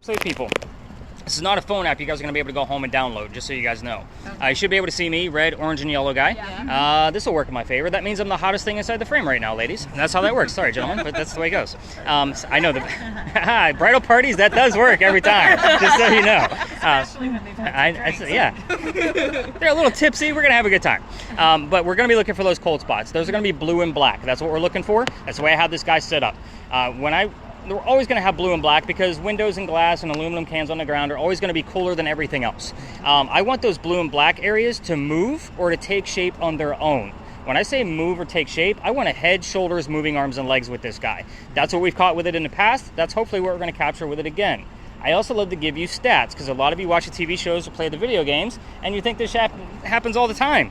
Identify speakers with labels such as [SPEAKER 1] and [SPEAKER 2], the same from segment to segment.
[SPEAKER 1] Save people. This is not a phone app you guys are going to be able to go home and download, just so you guys know. You should be able to see me, red, orange, and yellow guy. Yeah. This will work in my favor. That means I'm the hottest thing inside the frame right now, ladies. And that's how that works. Sorry, gentlemen, but that's the way it goes. So I know that bridal parties, that does work every time, just so you know.
[SPEAKER 2] Especially when they've had
[SPEAKER 1] yeah. They're a little tipsy. We're going to have a good time. But we're going to be looking for those cold spots. Those are going to be blue and black. That's what we're looking for. That's the way I have this guy set up. We're always going to have blue and black because windows and glass and aluminum cans on the ground are always going to be cooler than everything else. I want those blue and black areas to move or to take shape on their own. When I say move or take shape, I want a head, shoulders, moving arms, and legs with this guy. That's what we've caught with it in the past. That's hopefully what we're going to capture with it again. I also love to give you stats because a lot of you watch the TV shows or play the video games and you think this happens all the time.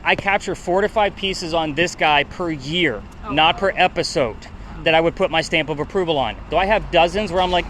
[SPEAKER 1] I capture 4 to 5 pieces on this guy per year, not per episode, that I would put my stamp of approval on. Do I have dozens where I'm like,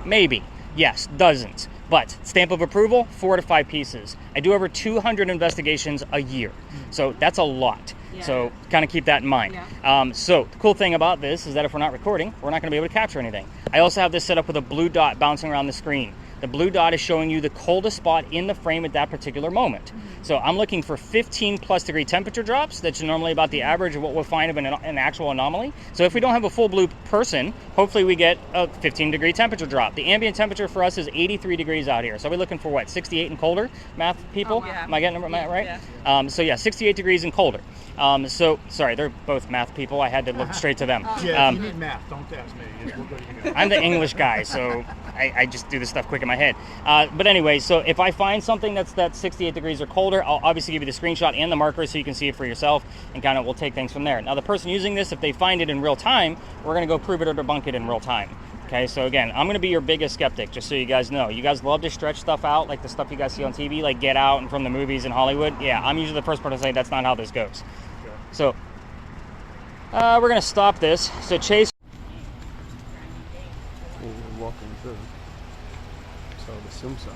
[SPEAKER 1] maybe? Yes, dozens. But stamp of approval, 4 to 5 pieces. I do over 200 investigations a year. So that's a lot. Yeah. So kind of keep that in mind. Yeah. So the cool thing about this is that if we're not recording, we're not going to be able to capture anything. I also have this set up with a blue dot bouncing around the screen. The blue dot is showing you the coldest spot in the frame at that particular moment. So I'm looking for 15 plus degree temperature drops. That's normally about the average of what we'll find of an actual anomaly. So if we don't have a full blue person, hopefully we get a 15 degree temperature drop. The ambient temperature for us is 83 degrees out here. So we're looking for what, 68 and colder, math people?
[SPEAKER 2] Yeah.
[SPEAKER 1] Am I getting that right?
[SPEAKER 2] Yeah.
[SPEAKER 1] So yeah, 68 degrees and colder. So, sorry, they're both math people. I had to look straight to them.
[SPEAKER 3] Yeah, if you need math, don't ask me. We'll go to you guys.
[SPEAKER 1] I'm the English guy, so I just do this stuff quick in my head. But anyway, so if I find something that's 68 degrees or colder, I'll obviously give you the screenshot and the marker so you can see it for yourself, and kind of we'll take things from there. Now, the person using this, if they find it in real time, we're going to go prove it or debunk it in real time. Okay, so again, I'm going to be your biggest skeptic, just so you guys know. You guys love to stretch stuff out, like the stuff you guys see on TV, like Get Out and from the movies in Hollywood. Yeah, I'm usually the first person to say that's not how this goes. Okay. So, we're going to stop this. So Chase...
[SPEAKER 4] We're walking through. So the Simpson.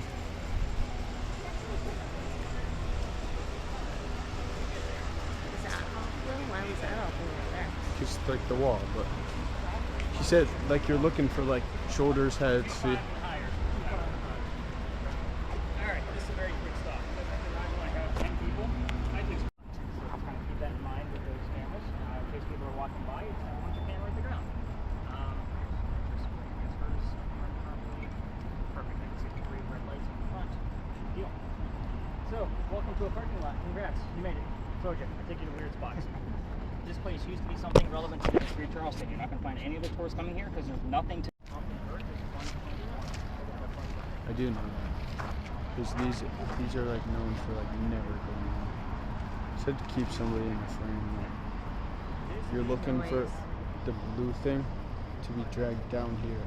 [SPEAKER 2] Why was that open over there?
[SPEAKER 4] Just like the wall, but she said like you're looking for like shoulders, heads, feet.
[SPEAKER 1] Alright, this is a very quick stop. I want to have 10 people. I think so kind of keep that in mind with those cameras. In case people are walking by, it's not a camera at the ground. Just transfers properly. Perfect. I can see the 3 red lights in the front. Good deal. So, welcome to a parking lot. Congrats. You made it. Told you. I take you to weird spots. This place used to be something relevant to the history of Charleston. You're not going to find any of the tourists coming here because there's nothing to...
[SPEAKER 4] I do know that. Because these are like known for like never going on. Said to keep somebody in the frame. Like, if you're looking for the blue thing to be dragged down here,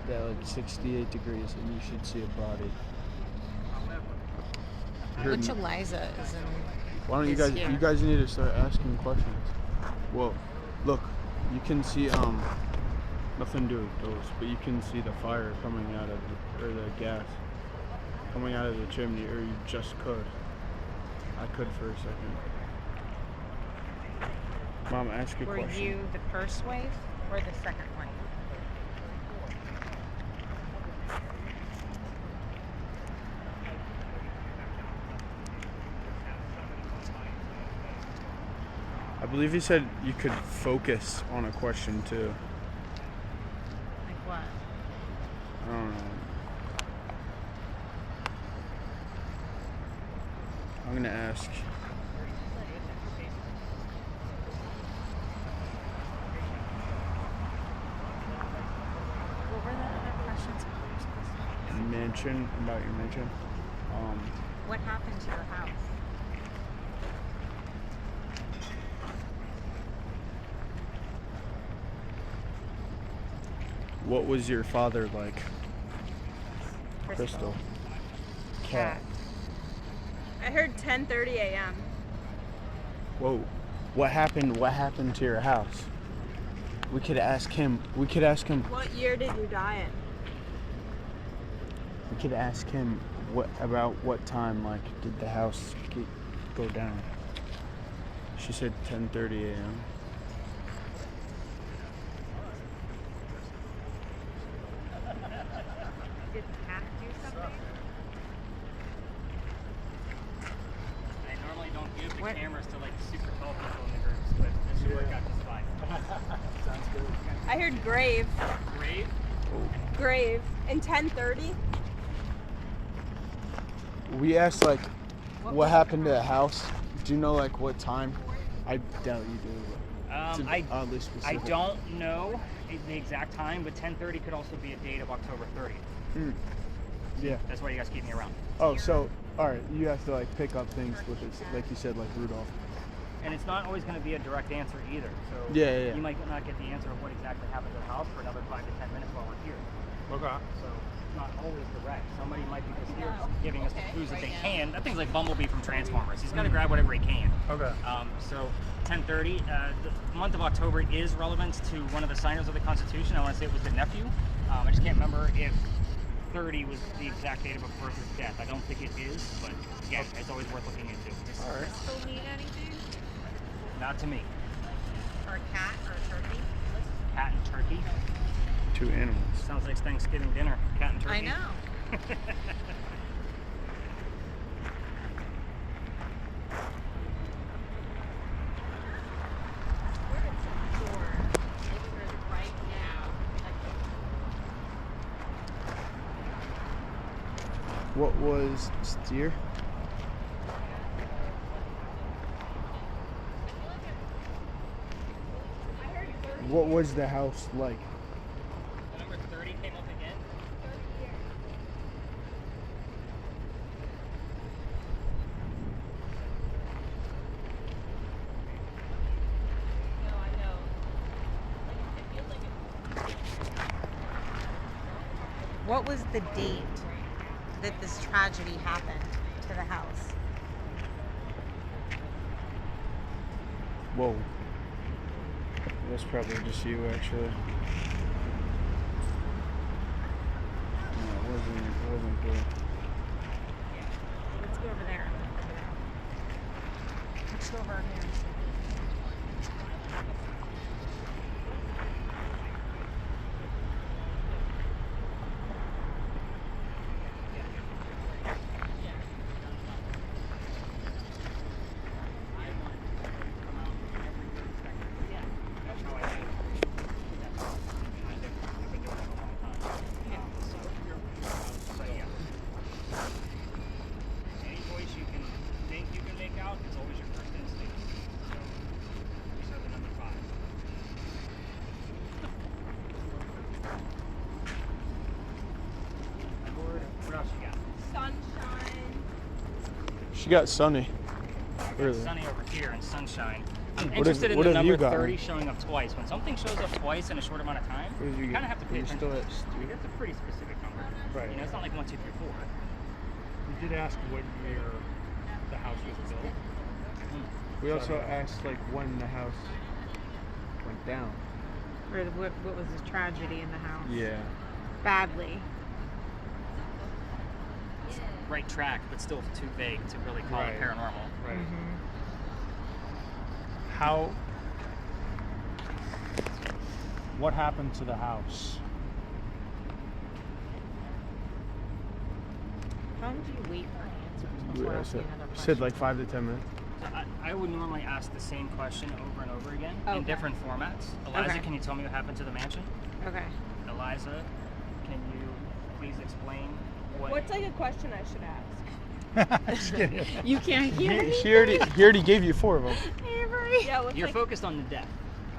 [SPEAKER 4] that like 68 degrees, and you should see a body.
[SPEAKER 2] Which Eliza is in?
[SPEAKER 4] Why don't you guys? You guys need to start asking questions. Well, look, you can see nothing to do with those, but you can see the fire coming out of the gas coming out of the chimney, or you just could. I could for a second. Mom, ask a question.
[SPEAKER 2] Were you the first wave or the second one?
[SPEAKER 4] I believe he said you could focus on a question too.
[SPEAKER 2] Like what?
[SPEAKER 4] I don't know. I'm gonna ask.
[SPEAKER 2] What were the other questions you were supposed to ask?
[SPEAKER 4] Mansion, about your mansion.
[SPEAKER 2] What happened to your house?
[SPEAKER 4] What was your father like?
[SPEAKER 2] Crystal.
[SPEAKER 4] Cat.
[SPEAKER 5] I heard 10:30 a.m.
[SPEAKER 4] Whoa. What happened to your house? We could ask him.
[SPEAKER 5] What year did you die in?
[SPEAKER 4] We could ask him what time, like, did the house go down? She said 10:30 a.m.
[SPEAKER 2] Did the cat do something?
[SPEAKER 1] I normally don't give the
[SPEAKER 2] What?
[SPEAKER 1] cameras to like super tall people in the groups, but this should work out just fine.
[SPEAKER 3] Sounds good.
[SPEAKER 5] I heard grave.
[SPEAKER 1] Grave?
[SPEAKER 5] Grave. In 10:30?
[SPEAKER 4] We asked like, what happened to the house? Do you know like what time? I doubt you do. But it's oddly
[SPEAKER 1] I
[SPEAKER 4] specific.
[SPEAKER 1] don't know the exact time, but 10:30 could also be a date of October 30th.
[SPEAKER 4] Yeah.
[SPEAKER 1] That's why you guys keep me around.
[SPEAKER 4] Oh, so all right, you have to like pick up things with it, like you said, like Rudolph.
[SPEAKER 1] And it's not always going to be a direct answer either. So
[SPEAKER 4] Yeah.
[SPEAKER 1] you might not get the answer of what exactly happened to the house for another 5 to 10 minutes while we're here.
[SPEAKER 3] Okay.
[SPEAKER 1] So it's not always direct. Somebody might be just here giving us the clues that they can. That thing's like Bumblebee from Transformers. He's got to grab whatever he can.
[SPEAKER 3] Okay.
[SPEAKER 1] So 10:30. The month of October is relevant to one of the signers of the Constitution. I want to say it was the nephew. I just can't remember if 30 was the exact date of a person's death. I don't think it is, but again, it's always worth looking into.
[SPEAKER 2] Does Crystal need anything?
[SPEAKER 1] Not to me.
[SPEAKER 2] Or a cat or a turkey?
[SPEAKER 1] Cat and turkey.
[SPEAKER 4] 2 animals.
[SPEAKER 1] Sounds like Thanksgiving dinner. Cat and turkey.
[SPEAKER 2] I know.
[SPEAKER 4] What was steer? What was the house like?
[SPEAKER 1] Number 30 came up again.
[SPEAKER 2] What was the date that this tragedy happened to the house?
[SPEAKER 4] Whoa. That's probably just you, actually. No, it wasn't good.
[SPEAKER 2] Let's go over there. Let's go over here.
[SPEAKER 1] Any voice you can think you can make out is always your first instinct. So, we start with number 5. Lord, what else you got?
[SPEAKER 5] Sunshine.
[SPEAKER 4] She got sunny. Really?
[SPEAKER 1] Sunny over here and sunshine. I'm
[SPEAKER 4] What
[SPEAKER 1] interested
[SPEAKER 4] have-
[SPEAKER 1] in
[SPEAKER 4] what
[SPEAKER 1] the
[SPEAKER 4] have you
[SPEAKER 1] number
[SPEAKER 4] got?
[SPEAKER 1] 30 showing up twice. When something shows up twice in a short amount of time,
[SPEAKER 4] What did you
[SPEAKER 1] you
[SPEAKER 4] get?
[SPEAKER 1] kind of have to pay
[SPEAKER 4] You're
[SPEAKER 1] attention.
[SPEAKER 4] still at steer?
[SPEAKER 1] That's a pretty specific number.
[SPEAKER 3] Right.
[SPEAKER 1] You know, it's not like 1, 2, 3, 4.
[SPEAKER 3] We did ask what year the house was built.
[SPEAKER 4] We also asked like when the house went down.
[SPEAKER 2] Or what was the tragedy in the house?
[SPEAKER 4] Yeah.
[SPEAKER 2] Badly.
[SPEAKER 1] Right track, but still too vague to really call
[SPEAKER 3] Right.
[SPEAKER 1] it paranormal.
[SPEAKER 3] Right.
[SPEAKER 2] Mm-hmm.
[SPEAKER 3] What happened to the house?
[SPEAKER 2] How long do you wait for answers
[SPEAKER 4] We
[SPEAKER 2] before asking another question?
[SPEAKER 4] said like 5 to 10 minutes.
[SPEAKER 1] So I would normally ask the same question over and over again in
[SPEAKER 2] Okay.
[SPEAKER 1] different formats. Eliza,
[SPEAKER 2] Okay.
[SPEAKER 1] can you tell me what happened to the mansion?
[SPEAKER 2] Okay.
[SPEAKER 1] Eliza, can you please explain what?
[SPEAKER 5] What's like a question I should ask?
[SPEAKER 3] Just kidding.
[SPEAKER 2] You can't hear me.
[SPEAKER 4] He already gave you 4 of them.
[SPEAKER 2] Avery.
[SPEAKER 5] Yeah, what's
[SPEAKER 1] You're
[SPEAKER 5] like,
[SPEAKER 1] focused on the death.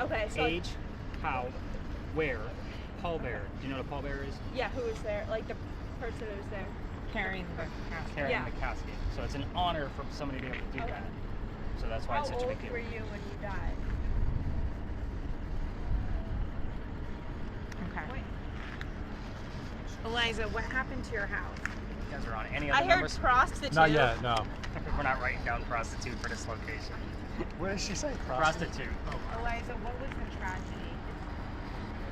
[SPEAKER 5] okay, so
[SPEAKER 1] Age, how, where, pallbearer. Do you know what a pallbearer is?
[SPEAKER 5] yeah, who was there? Like the person who was there.
[SPEAKER 2] Carrying the casket.
[SPEAKER 1] Carrying
[SPEAKER 5] Yeah.
[SPEAKER 1] the casket. So it's an honor for somebody to be able to do
[SPEAKER 5] Okay.
[SPEAKER 1] that. So that's why
[SPEAKER 5] How
[SPEAKER 1] it's such a
[SPEAKER 5] old
[SPEAKER 1] big deal.
[SPEAKER 5] were you when you died?
[SPEAKER 2] Okay. Eliza, what happened to your house?
[SPEAKER 1] You guys are on any
[SPEAKER 5] I
[SPEAKER 1] other
[SPEAKER 5] heard
[SPEAKER 1] numbers?
[SPEAKER 5] prostitute.
[SPEAKER 3] Not yet, no.
[SPEAKER 1] We're not writing down prostitute for this location.
[SPEAKER 3] What did she say?
[SPEAKER 1] Prostitute.
[SPEAKER 2] Eliza, what was the tragedy?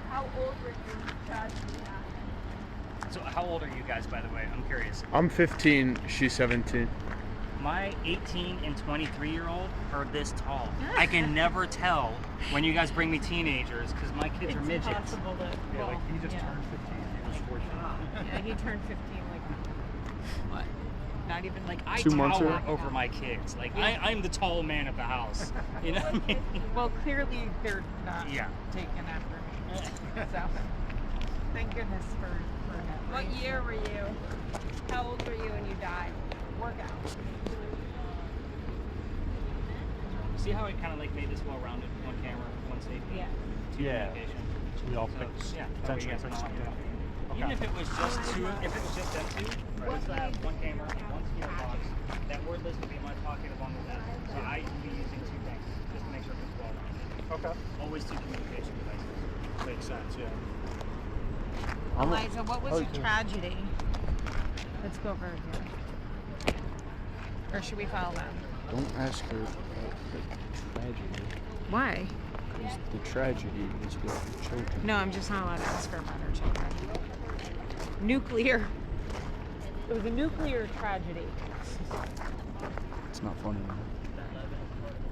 [SPEAKER 5] How old were you when the tragedy happened?
[SPEAKER 1] So how old are you guys, by the way? I'm curious.
[SPEAKER 4] I'm 15, she's 17.
[SPEAKER 1] My 18 and 23-year-old are this tall. I can never tell when you guys bring me teenagers because my kids are midgets.
[SPEAKER 2] Impossible to.
[SPEAKER 3] Yeah, like he just turned 15. He was 14.
[SPEAKER 2] he turned 15 like what? Not even like
[SPEAKER 1] I
[SPEAKER 4] 2 months
[SPEAKER 1] tower
[SPEAKER 4] ago?
[SPEAKER 1] over my kids. Like I'm the tall man of the house. You know what I mean?
[SPEAKER 2] Well, clearly they're not
[SPEAKER 1] Yeah.
[SPEAKER 2] taking after me. So thank goodness for that.
[SPEAKER 5] What year were you? How old were you when you died?
[SPEAKER 2] Workout.
[SPEAKER 1] See how I kind of like made this well-rounded? One camera, one safety,
[SPEAKER 2] Yeah.
[SPEAKER 1] two
[SPEAKER 3] Yeah.
[SPEAKER 1] communication.
[SPEAKER 3] So we all
[SPEAKER 1] So,
[SPEAKER 3] fix.
[SPEAKER 1] yeah,
[SPEAKER 3] Potentially
[SPEAKER 1] that way you guys
[SPEAKER 3] fix
[SPEAKER 1] know.
[SPEAKER 3] it.
[SPEAKER 1] Even if it was just two, if it was just them two, I would still have one camera, one secure box. That word list would be in my pocket along with that. So I'd be using two things just to make sure it's well-rounded.
[SPEAKER 3] Okay.
[SPEAKER 1] Always two communication devices.
[SPEAKER 3] Makes sense. Yeah.
[SPEAKER 2] Eliza, what was your
[SPEAKER 4] Okay.
[SPEAKER 2] tragedy? Let's go over here. Or should we follow them?
[SPEAKER 4] Don't ask her about the tragedy.
[SPEAKER 2] Why?
[SPEAKER 4] Because the tragedy is with the children.
[SPEAKER 2] No, I'm just not allowed to ask her about her children. Nuclear. It was a nuclear tragedy.
[SPEAKER 4] It's not funny now.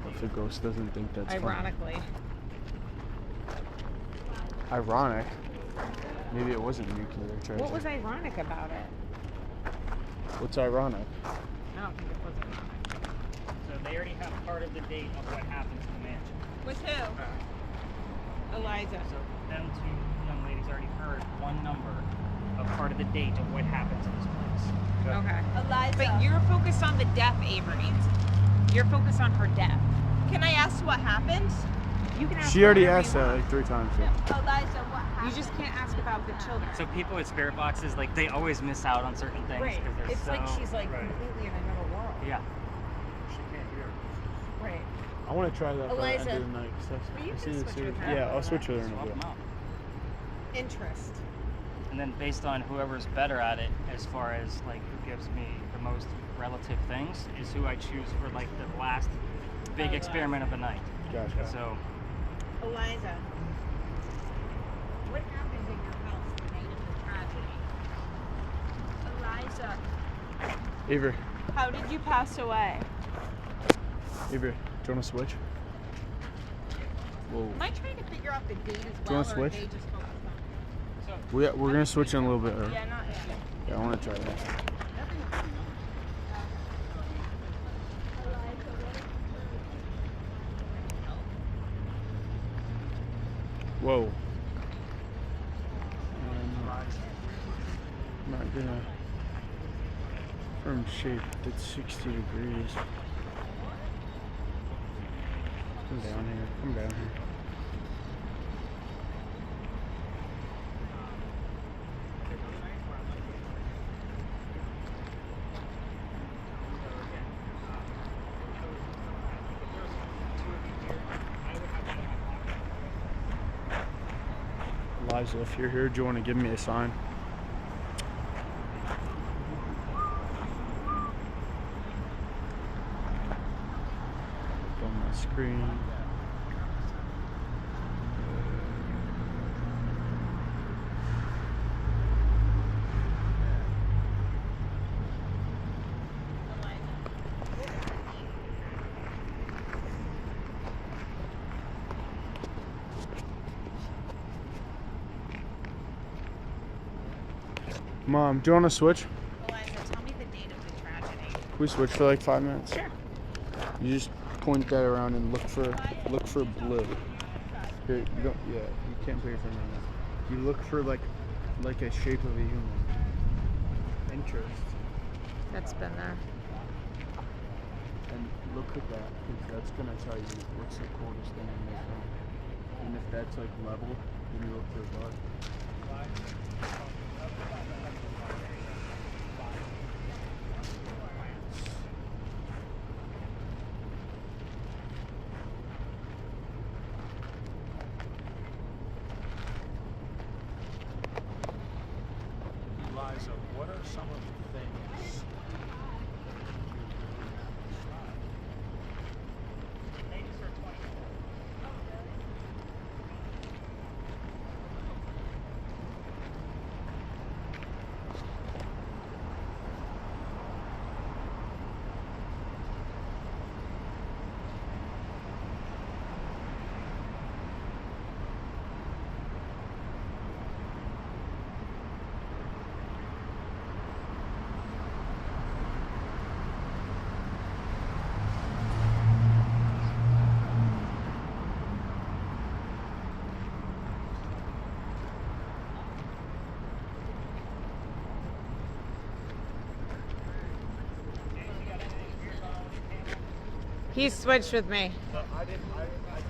[SPEAKER 4] If the ghost doesn't think that's
[SPEAKER 2] Ironically.
[SPEAKER 4] funny. Ironic. Maybe it wasn't nuclear tragedy.
[SPEAKER 2] What was ironic about it?
[SPEAKER 4] What's ironic?
[SPEAKER 2] I don't think it was ironic.
[SPEAKER 1] So they already have part of the date of what happened to the mansion.
[SPEAKER 5] With who?
[SPEAKER 2] Eliza.
[SPEAKER 1] So them two young ladies already heard one number of part of the date of what happened to this place.
[SPEAKER 2] Okay.
[SPEAKER 5] Eliza.
[SPEAKER 2] But you're focused on the death, Avery. You're focused on her death.
[SPEAKER 5] Can I ask what happened?
[SPEAKER 2] You can ask
[SPEAKER 4] She already
[SPEAKER 2] whatever
[SPEAKER 4] asked
[SPEAKER 2] you
[SPEAKER 4] that
[SPEAKER 2] want.
[SPEAKER 4] like 3 times. Yeah.
[SPEAKER 5] Eliza, what happened?
[SPEAKER 2] You just can't ask about the children.
[SPEAKER 1] So people with spirit boxes, like they always miss out on certain things
[SPEAKER 2] Right.
[SPEAKER 1] because they're
[SPEAKER 2] It's
[SPEAKER 1] so.
[SPEAKER 2] like she's like
[SPEAKER 3] Right.
[SPEAKER 2] completely in another world.
[SPEAKER 1] Yeah.
[SPEAKER 3] She can't hear.
[SPEAKER 2] Right.
[SPEAKER 4] I want to try that by the end
[SPEAKER 5] Eliza,
[SPEAKER 4] of the night.
[SPEAKER 2] Well, you
[SPEAKER 4] I
[SPEAKER 2] can
[SPEAKER 4] see the
[SPEAKER 2] switch
[SPEAKER 4] series.
[SPEAKER 2] with her.
[SPEAKER 4] Yeah, I'll switch with her in a
[SPEAKER 1] Swap
[SPEAKER 4] bit.
[SPEAKER 1] them out.
[SPEAKER 2] Interest.
[SPEAKER 1] And then based on whoever's better at it, as far as like who gives me the most relative things, is who I choose for like the last big experiment of the night.
[SPEAKER 4] Gotcha.
[SPEAKER 1] So
[SPEAKER 2] Eliza. What happened in your house the night of the tragedy?
[SPEAKER 5] Eliza,
[SPEAKER 4] Avery,
[SPEAKER 5] how did you pass away?
[SPEAKER 4] Avery, do you want to switch? Whoa.
[SPEAKER 2] Am I trying to figure out the date as
[SPEAKER 4] you
[SPEAKER 2] well,
[SPEAKER 4] wanna
[SPEAKER 2] or
[SPEAKER 4] switch?
[SPEAKER 2] are they just focused on
[SPEAKER 4] We're going to switch in a little bit.
[SPEAKER 5] Yeah, not yet.
[SPEAKER 4] Yeah, I want to try that. Whoa. I'm not gonna. From shape, it's 60 degrees. Come down here. Come down here. Eliza, if you're here, do you want to give me a sign? On my screen. Mom, do you want to switch?
[SPEAKER 2] Eliza, tell me the date of the tragedy.
[SPEAKER 4] Can we switch for like 5 minutes?
[SPEAKER 2] Sure.
[SPEAKER 4] You just point that around and look for blue. Here, you don't. Yeah, you can't put your finger on that. You look for like a shape of a human. Interest.
[SPEAKER 2] That's been there.
[SPEAKER 4] And look at that, because that's gonna tell you what's the coldest thing in this room. And if that's like level, then you look for a bug.
[SPEAKER 3] Eliza, what are some of the things
[SPEAKER 2] He switched with me.
[SPEAKER 4] I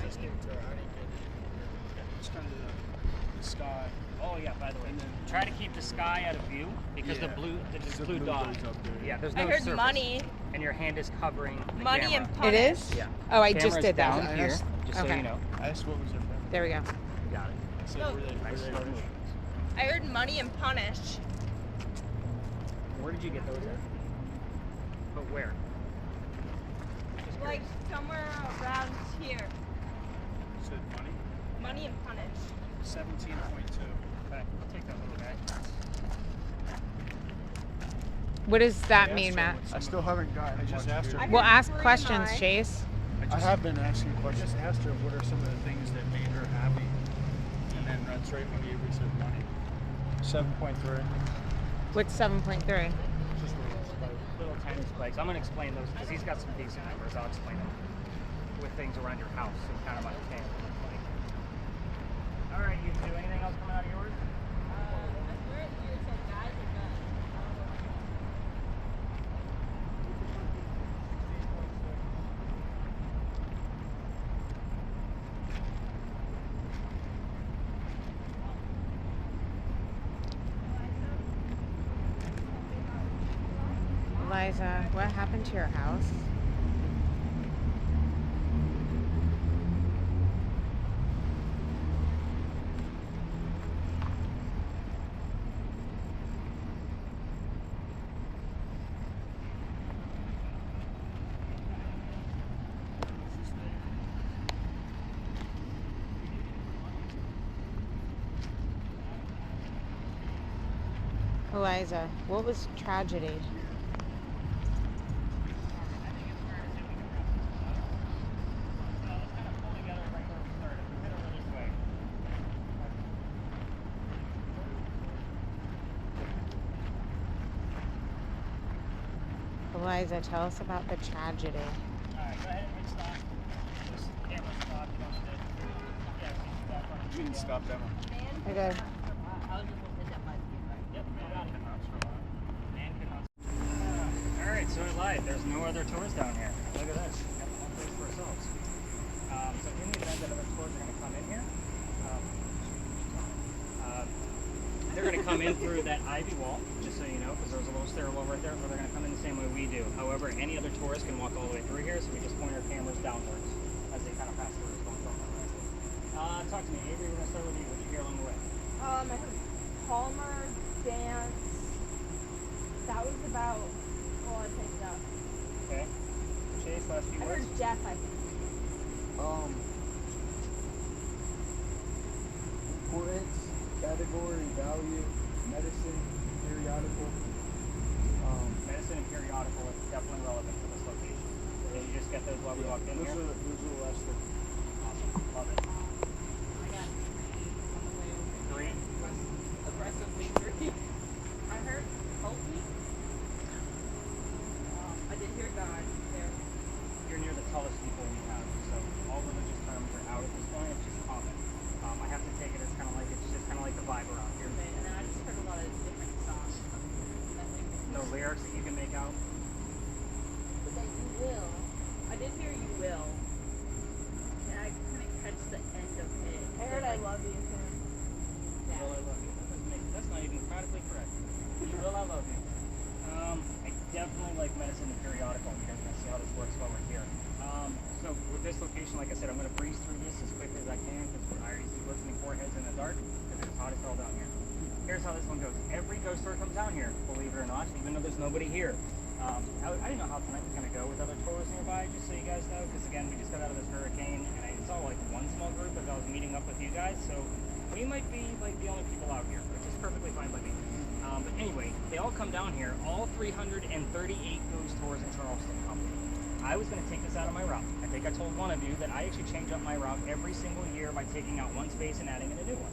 [SPEAKER 4] just gave it to her. I didn't get it. It's kind of the sky.
[SPEAKER 1] Oh yeah, by the way,
[SPEAKER 4] And then-
[SPEAKER 1] try to keep the sky out of view because the blue dot.
[SPEAKER 4] goes up there.
[SPEAKER 1] Yeah, there's
[SPEAKER 5] I
[SPEAKER 1] no
[SPEAKER 5] heard
[SPEAKER 1] surface.
[SPEAKER 5] money.
[SPEAKER 1] And your hand is covering the
[SPEAKER 5] Money
[SPEAKER 1] camera.
[SPEAKER 5] and punish.
[SPEAKER 2] It is?
[SPEAKER 1] Yeah.
[SPEAKER 2] Oh, I just
[SPEAKER 1] Camera's
[SPEAKER 2] did
[SPEAKER 1] down
[SPEAKER 2] that.
[SPEAKER 1] here, just so
[SPEAKER 2] Okay.
[SPEAKER 1] you know.
[SPEAKER 4] I asked what was her favorite.
[SPEAKER 2] There we go.
[SPEAKER 1] You got it.
[SPEAKER 4] I said,
[SPEAKER 5] No.
[SPEAKER 4] were they
[SPEAKER 1] Nice slow motion.
[SPEAKER 5] I heard money and punish.
[SPEAKER 1] Where did you get those at? But where? Just
[SPEAKER 5] Like
[SPEAKER 1] curious.
[SPEAKER 5] somewhere around here.
[SPEAKER 4] said money?
[SPEAKER 5] Money and punish.
[SPEAKER 4] 17.2.
[SPEAKER 1] Okay, I'll take that little guy.
[SPEAKER 2] What does that
[SPEAKER 4] I
[SPEAKER 2] mean,
[SPEAKER 4] asked
[SPEAKER 2] Matt?
[SPEAKER 4] her I still haven't gotten. I just asked her.
[SPEAKER 5] I
[SPEAKER 2] Well,
[SPEAKER 5] heard
[SPEAKER 2] ask
[SPEAKER 5] three
[SPEAKER 2] questions,
[SPEAKER 5] mine.
[SPEAKER 2] Chase.
[SPEAKER 4] I have been asking questions. I just asked her what are some of the things that made her happy, and then that's right when Avery said money. 7.3.
[SPEAKER 2] What's 7.3?
[SPEAKER 4] Just
[SPEAKER 1] Little tiny spikes. I'm going to explain those because he's got some decent numbers. I'll explain them with things around your house and kind of understand what it looks like. All right, you can do anything else coming out of yours?
[SPEAKER 2] Eliza, what happened to your house? Eliza, what was tragedy? Eliza, tell us about the tragedy.
[SPEAKER 1] Alright, go ahead and hit stop. This camera stop, you don't sit. Yeah, so you got front.
[SPEAKER 4] You didn't stop that one.
[SPEAKER 2] I did.
[SPEAKER 1] Yep, I got it. Man cannot. Alright, so it lied. There's no other tours down here. Look at this. We got the whole place for ourselves. So in the event that other tours are going to come in here, they're going to come in through that ivy wall, just so you know, because there's a little stairwell right there, or they're going to come in the same way we do. However, any other tourist can walk all the way through here, so we just point our cameras downwards as they kind of pass through. Talk to me, Avery. We're going to start with you. What did you hear along the way?
[SPEAKER 5] I heard Palmer dance. That was about all I picked up.
[SPEAKER 1] Okay. Chase, last few
[SPEAKER 5] I
[SPEAKER 1] words.
[SPEAKER 5] heard Jeff, I think.
[SPEAKER 4] Importance, category, value, medicine, periodical.
[SPEAKER 1] Medicine and periodical is definitely relevant for this location. Did you just get those while we walked in here?
[SPEAKER 4] Those are the last things.
[SPEAKER 1] Awesome. Love it. Three.
[SPEAKER 5] Aggressively three. I heard help me. I did hear God there.
[SPEAKER 1] You're near the tallest people we have, so all religious terms are out at this point. It's just common. I have to take it as kind of like it's just kind of like the vibe around here.
[SPEAKER 5] Okay, and then I just heard a lot of different songs.
[SPEAKER 1] No lyrics that you can make out.
[SPEAKER 5] But then you will. I did hear you will. And I couldn't catch the end of it. I heard I love you too.
[SPEAKER 1] You will, I love you. That's not even grammatically correct. You will, I love you. I definitely like medicine and periodical. You guys are gonna see how this works while we're here. So with this location, like I said, I'm gonna breeze through this as quickly as I can because I already see listening foreheads in the dark because it's hot as hell down here. Here's how this one goes. Every ghost tour comes down here, believe it or not, even though there's nobody here. I didn't know how tonight was gonna go with other tours nearby, just so you guys know, because again, we just got out of this hurricane and I saw like one small group as I was meeting up with you guys, so we might be like the only people out here, which is perfectly fine by me. But anyway, they all come down here, all 338 ghost tours in Charleston company. I was going to take this out of my route. I think I told one of you that I actually change up my route every single year by taking out one space and adding in a new one.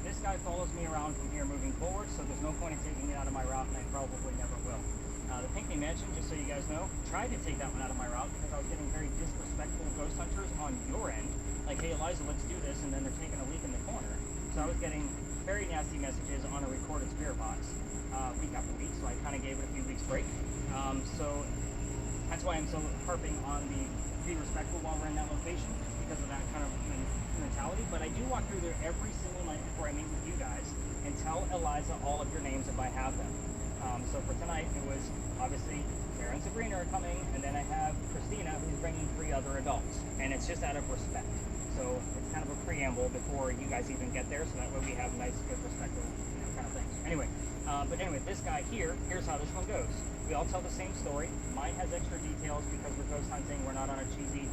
[SPEAKER 1] This guy follows me around from here moving forward, so there's no point in taking it out of my route, and I probably never will. The Pinckney Mansion, just so you guys know, tried to take that one out of my route because I was getting very disrespectful ghost hunters on your end. Like, hey, Eliza, let's do this, and then they're taking a leak in the corner. So I was getting very nasty messages on a recorded spirit box week after week, so I kind of gave it a few weeks break. So that's why I'm so harping on the be respectful while we're in that location because of that kind of mentality. But I do walk through there every single night before I meet with you guys and tell Eliza all of your names if I have them. So for tonight, it was obviously Sarah and Sabrina are coming, and then I have Christina, who's bringing 3 other adults, and it's just out of respect. So it's kind of a preamble before you guys even get there, so that way we have nice, good, respectful, kind of things. Anyway, but anyway, this guy here, here's how this one goes. We all tell the same story. Mine has extra details because we're ghost hunting. We're not on a cheesy,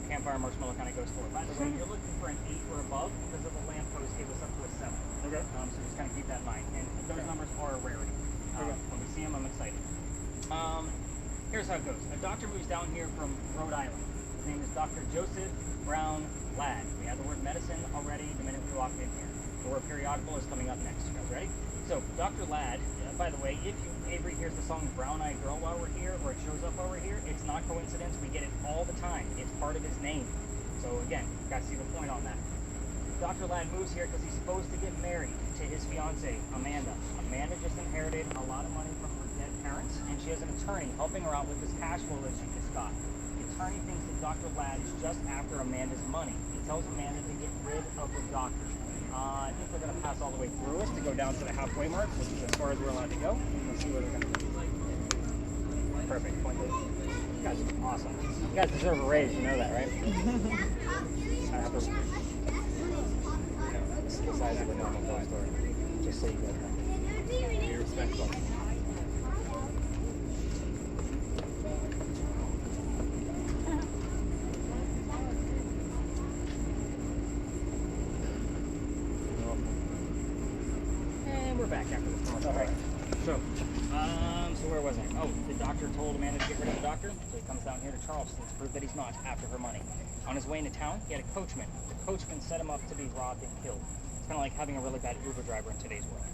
[SPEAKER 1] campfire marshmallow kind of ghost story. By the way, you're looking for an 8 or above because of the lamppost gave us up to a 7.
[SPEAKER 3] Okay.
[SPEAKER 1] So just kind of keep that in mind. And those numbers are a rarity. When we see them, I'm excited. Here's how it goes. A doctor moves down here from Rhode Island. His name is Dr. Joseph Brown Ladd. We had the word medicine already the minute we walked in here. The word periodical is coming up next. You guys ready? So, Dr. Ladd, by the way, if Avery hears the song Brown Eyed Girl while we're here, or it shows up while we're here, it's not coincidence. We get it all the time. It's part of his name. So again, you guys see the point on that. Dr. Ladd moves here because he's supposed to get married to his fiancée, Amanda. Amanda just inherited a lot of money from her dead parents, and she has an attorney helping her out with this cash flow that she just got. The attorney thinks that Dr. Ladd is just after Amanda's money. He tells Amanda to get rid of the doctor. I think we're going to pass all the way through us to go down to the halfway mark, which is as far as we're allowed to go. Let's see where they're going to go. Perfect. Point there. You guys are awesome. You guys deserve a raise, you know that, right? I have to... This is the size of a normal toy store. Just so you guys know. Be respectful. And we're back after the commercial break. So where was I? Oh, the doctor told Amanda to get rid of the doctor, so he comes down here to Charleston to prove that he's not after her money. On his way into town, he had a coachman. The coachman set him up to be robbed and killed. It's kind of like having a really bad Uber driver in today's world.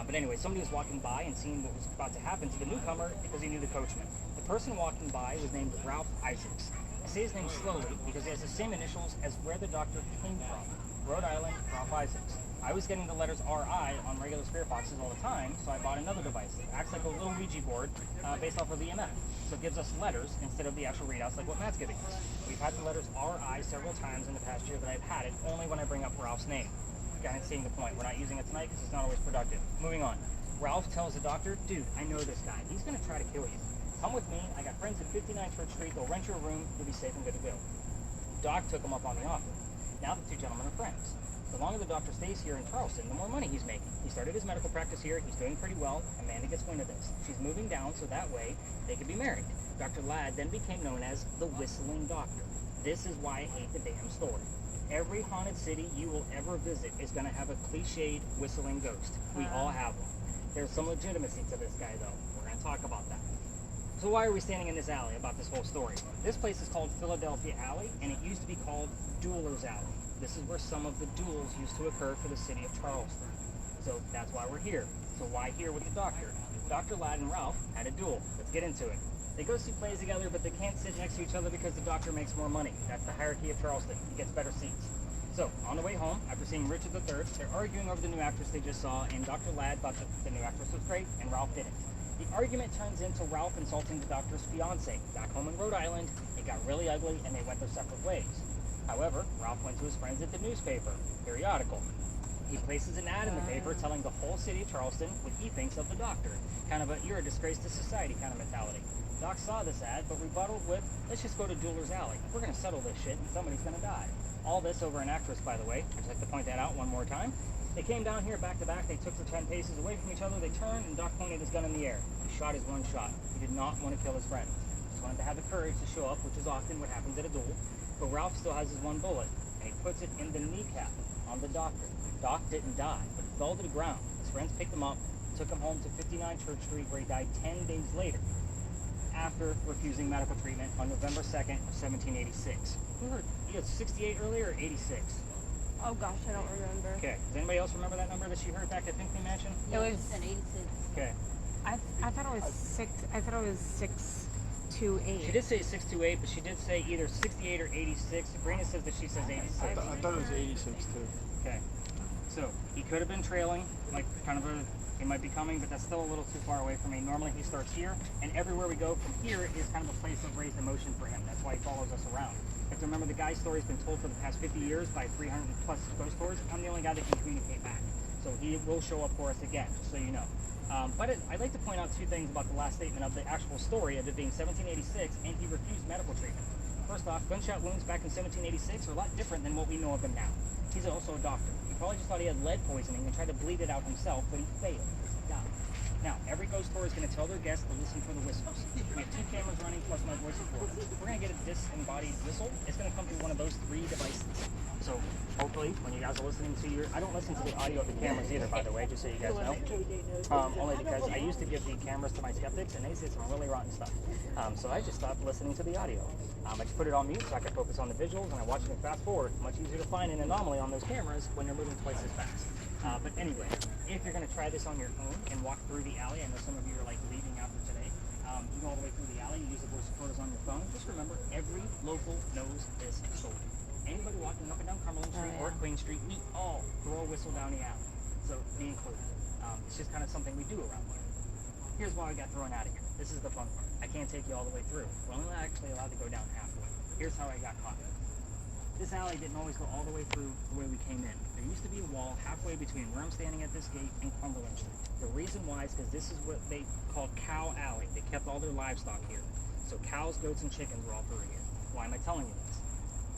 [SPEAKER 1] But anyway, somebody was walking by and seeing what was about to happen to the newcomer because he knew the coachman. The person walking by was named Ralph Isaacs. I say his name slowly because he has the same initials as where the doctor came from. Rhode Island, Ralph Isaacs. I was getting the letters RI on regular spirit boxes all the time, so I bought another device. It acts like a little Ouija board based off of EMF. So it gives us letters instead of the actual readouts like what Matt's giving us. We've had the letters RI several times in the past year that I've had it, only when I bring up Ralph's name. Kind of seeing the point. We're not using it tonight because it's not always productive. Moving on. Ralph tells the doctor, dude, I know this guy. He's going to try to kill you. Come with me. I got friends at 59 Church Street. They'll rent you a room. You'll be safe and good to go. Doc took him up on the offer. Now the two gentlemen are friends. The longer the doctor stays here in Charleston, the more money he's making. He started his medical practice here. He's doing pretty well. Amanda gets wind of this. She's moving down so that way they could be married. Dr. Ladd then became known as the Whistling Doctor. This is why I hate the damn story. Every haunted city you will ever visit is going to have a cliched whistling ghost. We all have one. There's some legitimacy to this guy, though. We're going to talk about that. So why are we standing in this alley about this whole story? This place is called Philadelphia Alley, and it used to be called Dueller's Alley. This is where some of the duels used to occur for the city of Charleston. So that's why we're here. So why here with the doctor? Dr. Ladd and Ralph had a duel. Let's get into it. They go see plays together, but they can't sit next to each other because the doctor makes more money. That's the hierarchy of Charleston. He gets better seats. So, on the way home, after seeing Richard III, they're arguing over the new actress they just saw, and Dr. Ladd thought that the new actress was great, and Ralph didn't. The argument turns into Ralph insulting the doctor's fiancée. Back home in Rhode Island, it got really ugly, and they went their separate ways. However, Ralph went to his friends at the newspaper, periodical. He places an ad in the paper telling the whole city of Charleston what he thinks of the doctor. Kind of a, you're a disgrace to society kind of mentality. Doc saw this ad, but rebutted with, let's just go to Dueller's Alley. We're going to settle this shit, and somebody's going to die. All this over an actress, by the way. I'd just like to point that out one more time. They came down here back to back. They took their 10 paces away from each other. They turned, and Doc pointed his gun in the air. He shot his one shot. He did not want to kill his friend. He just wanted to have the courage to show up, which is often what happens at a duel. But Ralph still has his one bullet, and he puts it in the kneecap on the doctor. Doc didn't die, but he fell to the ground. His friends picked him up, took him home to 59 Church Street, where he died 10 days later, after refusing medical treatment on November 2nd of 1786. Who heard? You had 68 earlier or 86?
[SPEAKER 6] Oh gosh, I don't remember.
[SPEAKER 1] Okay. Does anybody else remember that number that she heard back at Pinckney Mansion?
[SPEAKER 6] It was.
[SPEAKER 5] An 86.
[SPEAKER 1] Okay.
[SPEAKER 2] I thought it was 628.
[SPEAKER 1] She did say 628, but she did say either 68 or 86. Sabrina says that she says 86.
[SPEAKER 4] I thought it was 86 too.
[SPEAKER 1] Okay. So he could have been trailing, like kind of a He might be coming, but that's still a little too far away from me. Normally he starts here, and everywhere we go from here is kind of a place of raised emotion for him. That's why he follows us around. You have to remember the guy's story has been told for the past 50 years by 300 plus ghost tours. I'm the only guy that can communicate back. So he will show up for us again, just so you know. But I'd like to point out two things about the last statement of the actual story of it being 1786, and he refused medical treatment. First off, gunshot wounds back in 1786 are a lot different than what we know of them now. He's also a doctor. He probably just thought he had lead poisoning and tried to bleed it out himself, but he failed. He died. Now, every ghost tour is going to tell their guests to listen for the whistles. We have 2 cameras running plus my voice recorder. We're going to get a disembodied whistle. It's going to come through one of those 3 devices. So hopefully, when you guys are listening to I don't listen to the audio of the cameras either, by the way, just so you guys know. Only because I used to give the cameras to my skeptics, and they say some really rotten stuff. So I just stopped listening to the audio. I just put it on mute so I could focus on the visuals, and I watch it fast forward. Much easier to find an anomaly on those cameras when they're moving twice as fast. But anyway, if you're going to try this on your own and walk through the alley, I know some of you are like leaving after today. You go all the way through the alley, you use the voice recorders on your phone. Just remember, every local knows this story. Anybody walking up and down Cumberland Street or Queen Street, we all throw a whistle down the alley. So me included. It's just kind of something we do around here. Here's why I got thrown out of here. This is the fun part. I can't take you all the way through. We're only actually allowed to go down halfway. Here's how I got caught. This alley didn't always go all the way through the way we came in. There used to be a wall halfway between where I'm standing at this gate and Cumberland Street. The reason why is because this is what they called Cow Alley. They kept all their livestock here. So cows, goats, and chickens were all through here. Why am I telling you this?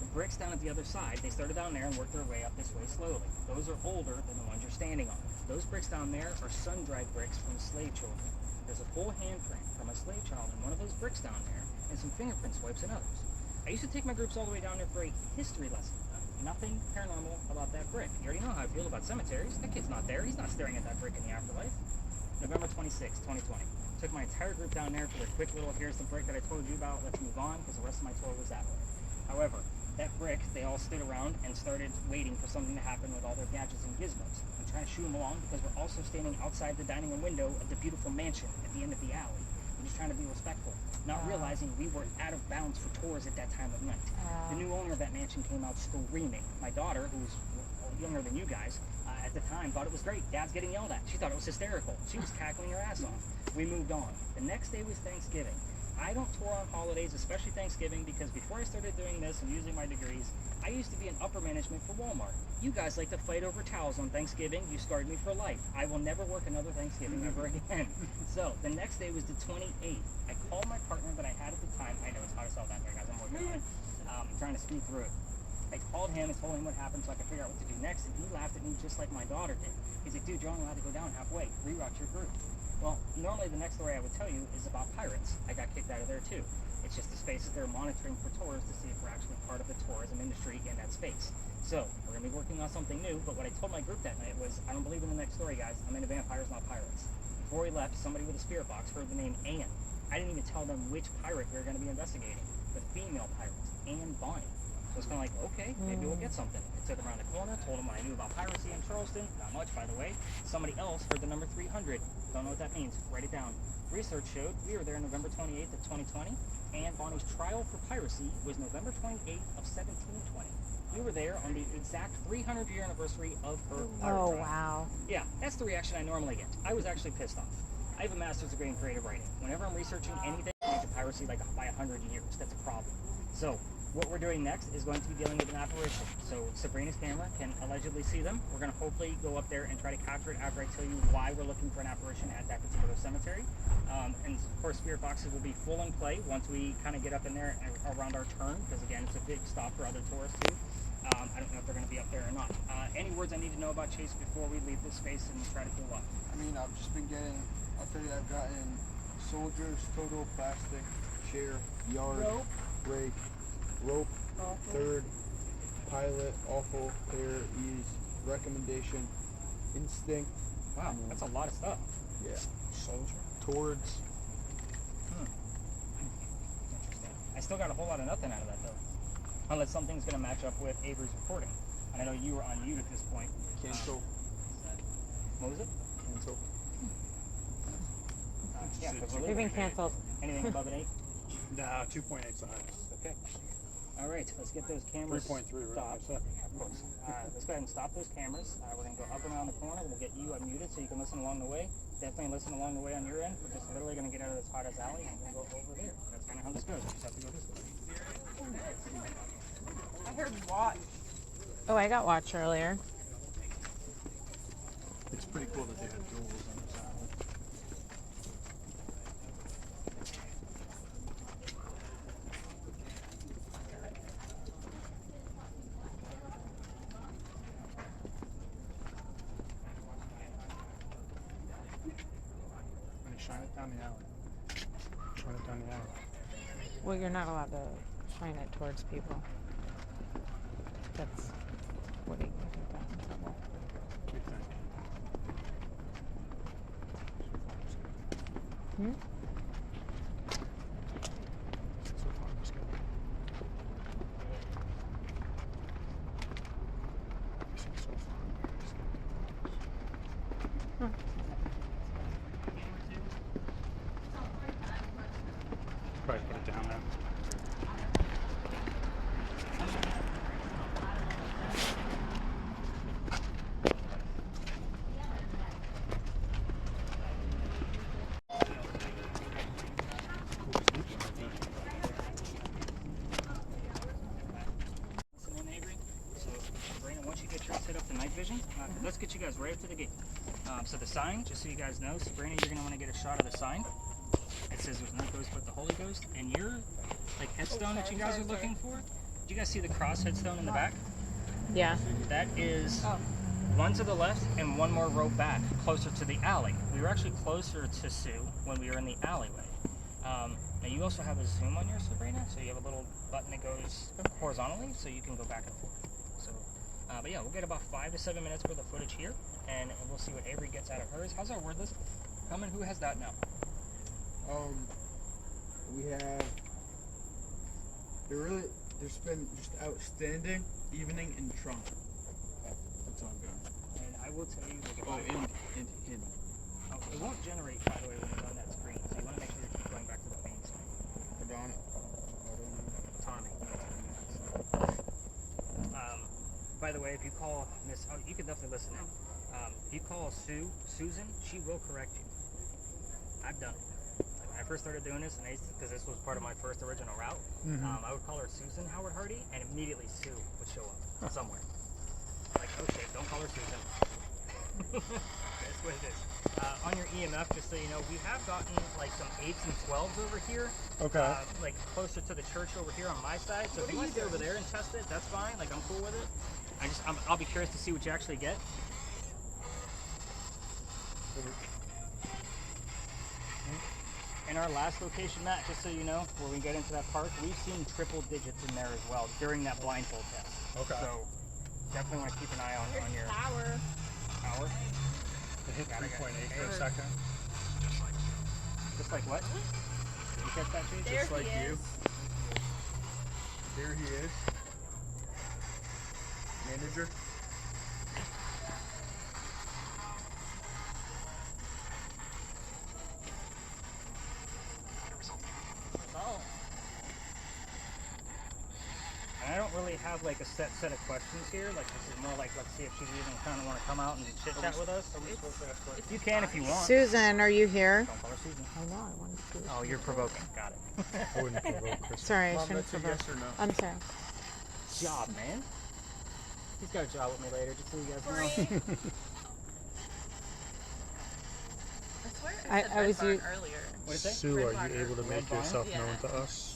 [SPEAKER 1] The bricks down at the other side, they started down there and worked their way up this way slowly. Those are older than the ones you're standing on. Those bricks down there are sun-dried bricks from slave children. There's a full handprint from a slave child in one of those bricks down there, and some fingerprint swipes in others. I used to take my groups all the way down there for a history lesson. Nothing paranormal about that brick. You already know how I feel about cemeteries. That kid's not there. He's not staring at that brick in the afterlife. November 26, 2020. Took my entire group down there for their quick little, here's the brick that I told you about, let's move on, because the rest of my tour was that way. However, that brick, they all stood around and started waiting for something to happen with all their gadgets and gizmos. I'm trying to shoo them along because we're also standing outside the dining room window of the beautiful mansion at the end of the alley. I'm just trying to be respectful, not realizing we were out of bounds for tours at that time of night. The new owner of that mansion came out screaming. My daughter, who's younger than you guys, at the time thought it was great. Dad's getting yelled at. She thought it was hysterical. She was cackling her ass off. We moved on. The next day was Thanksgiving. I don't tour on holidays, especially Thanksgiving, because before I started doing this and using my degrees, I used to be in upper management for Walmart. You guys like to fight over towels on Thanksgiving. You scarred me for life. I will never work another Thanksgiving ever again. So the next day was the 28th. I called my partner that I had at the time. I know it's hard to sell down there, guys. I'm working on it. I'm trying to speed through it. I called him and told him what happened so I could figure out what to do next, and he laughed at me just like my daughter did. He's like, dude, you're only allowed to go down halfway. Reroute your group. Well, normally the next story I would tell you is about pirates. I got kicked out of there too. It's just the spaces they're monitoring for tours to see if we're actually part of the tourism industry in that space. So, we're going to be working on something new, but what I told my group that night was, I don't believe in the next story, guys. I'm into vampires, not pirates. Before we left, somebody with a spirit box heard the name Anne. I didn't even tell them which pirate we were going to be investigating. The female pirate, Anne Bonny. So it's kind of like, okay, maybe we'll get something. I took them around the corner, told them what I knew about piracy in Charleston. Not much, by the way. Somebody else heard the number 300. Don't know what that means. Write it down. Research showed we were there November 28th of 2020. Anne Bonny's trial for piracy was November 28th of 1720. We were there on the exact 300-year anniversary of her pirate trial.
[SPEAKER 2] Wow.
[SPEAKER 1] Yeah, that's the reaction I normally get. I was actually pissed off. I have a master's degree in creative writing. Whenever I'm researching anything related to piracy like by 100 years, that's a problem. So, what we're doing next is going to be dealing with an apparition. So Sabrina's camera can allegedly see them. We're going to hopefully go up there and try to capture it after I tell you why we're looking for an apparition at that particular cemetery. And of course, spirit boxes will be full in play once we kind of get up in there and around our turn, because again, it's a big stop for other tourists too. I don't know if they're going to be up there or not. Any words I need to know about Chase before we leave this space and try to cool off?
[SPEAKER 4] I mean, I've just been getting, I'll tell you, I've gotten soldiers, total, plastic, chair, yard, brake, rope, third, pilot, awful, pair, ease, recommendation, instinct.
[SPEAKER 1] Wow, that's a lot of stuff.
[SPEAKER 4] Yeah.
[SPEAKER 1] Soldier.
[SPEAKER 4] Towards.
[SPEAKER 1] Interesting. I still got a whole lot of nothing out of that though. Unless something's going to match up with Avery's recording. And I know you were on mute at this point.
[SPEAKER 4] Cancel.
[SPEAKER 1] What was it?
[SPEAKER 4] Cancel.
[SPEAKER 1] Yeah, because
[SPEAKER 2] We've been canceled.
[SPEAKER 1] Anything above an 8?
[SPEAKER 3] Nah, 2.8 the highest.
[SPEAKER 1] Okay. All right, let's get those cameras
[SPEAKER 3] 3.3, right?
[SPEAKER 1] stopped.
[SPEAKER 3] That's
[SPEAKER 1] Let's go ahead and stop those cameras. We're going to go up and around the corner. We'll get you unmuted so you can listen along the way. Definitely listen along the way on your end. We're just literally going to get out of this hot as alley and we'll go over there. That's kind of how this goes. You just have to go this way.
[SPEAKER 6] I heard watch.
[SPEAKER 2] Oh, I got watch earlier.
[SPEAKER 4] It's pretty cool that they have duels on this island.
[SPEAKER 3] And shine it down the alley. Shine it down the alley.
[SPEAKER 2] Well, you're not allowed to shine it towards people. That's what he can get that in trouble.
[SPEAKER 3] What do you think?
[SPEAKER 2] Hmm?
[SPEAKER 3] So far, it's good. So far, it's good. Probably put it down there.
[SPEAKER 1] Listen in, Avery. So, Brandon, once you get yours set up to night vision, let's get you guys right up to the gate. So the sign, just so you guys know, so Brandon, you're going to want to get a shot of the sign. It says there's no ghost but the Holy Ghost. And your like headstone that you guys are looking for, did you guys see the cross headstone in the back?
[SPEAKER 2] Yeah.
[SPEAKER 1] That is one to the left and one more row back, closer to the alley. We were actually closer to Sue when we were in the alleyway. Now you also have a zoom on your Sabrina, so you have a little button that goes horizontally, so you can go back and forth. So, but yeah, we'll get about 5 to 7 minutes worth of footage here, and we'll see what Avery gets out of hers. How's our word list coming? Who has that now?
[SPEAKER 4] We have. There's been just outstanding, evening, and trunk. That's all good.
[SPEAKER 1] And I will tell you, like, if
[SPEAKER 4] Oh,
[SPEAKER 1] I-
[SPEAKER 4] and hidden.
[SPEAKER 1] it won't generate, by the way, when it's on that screen, so you want to make sure you keep going back to the main screen.
[SPEAKER 4] Put on it.
[SPEAKER 1] Tommy. By the way, if you call Miss, oh, you can definitely listen in. If you call Susan, she will correct you. I've done it. Like when I first started doing this, and because this was part of my first original route, I would call her Susan Howard Hardy, and immediately Sue would show up somewhere. Like, oh shit, don't call her Susan. That's what it is. On your EMF, just so you know, we have gotten like some 8s and 12s over here.
[SPEAKER 3] Okay.
[SPEAKER 1] Like closer to the church over here on my side. So if you want to go over there and test it, that's fine. Like I'm cool with it. I'll be curious to see what you actually get. In our last location, Matt, just so you know, where we get into that park, we've seen triple digits in there as well during that blindfold test.
[SPEAKER 3] Okay.
[SPEAKER 1] So definitely want to keep an eye on your
[SPEAKER 6] Power.
[SPEAKER 1] power.
[SPEAKER 3] It hit
[SPEAKER 1] Gotta
[SPEAKER 3] 3.8
[SPEAKER 1] get-
[SPEAKER 3] for a second.
[SPEAKER 1] Just like what? Did you catch that, Chase?
[SPEAKER 6] There
[SPEAKER 4] Just like
[SPEAKER 6] he
[SPEAKER 4] you.
[SPEAKER 6] is.
[SPEAKER 4] There he is. Manager.
[SPEAKER 1] Oh. And I don't really have like a set of questions here. Like this is more like, let's see if she's even kind of want to come out and chit chat with us. You can if you want.
[SPEAKER 2] Susan, are you here?
[SPEAKER 1] Don't call her Susan.
[SPEAKER 2] I know, I wanted to.
[SPEAKER 1] Oh, you're provoking. Got it.
[SPEAKER 3] I wouldn't provoke Chris.
[SPEAKER 2] Sorry, I
[SPEAKER 4] Mom,
[SPEAKER 2] shouldn't
[SPEAKER 4] that's a
[SPEAKER 2] provoke.
[SPEAKER 4] yes or no.
[SPEAKER 2] I'm sorry.
[SPEAKER 1] Job, man. He's got a job with me later, just so you guys know.
[SPEAKER 6] I swear
[SPEAKER 2] I-
[SPEAKER 6] I said
[SPEAKER 2] I
[SPEAKER 6] red
[SPEAKER 2] was
[SPEAKER 6] barn
[SPEAKER 2] u-
[SPEAKER 6] earlier.
[SPEAKER 1] What did it say?
[SPEAKER 3] Sue,
[SPEAKER 6] Red
[SPEAKER 3] are
[SPEAKER 6] barn
[SPEAKER 3] you able to
[SPEAKER 1] Red
[SPEAKER 3] make
[SPEAKER 1] barn?
[SPEAKER 3] yourself
[SPEAKER 6] Yeah.
[SPEAKER 3] known to us?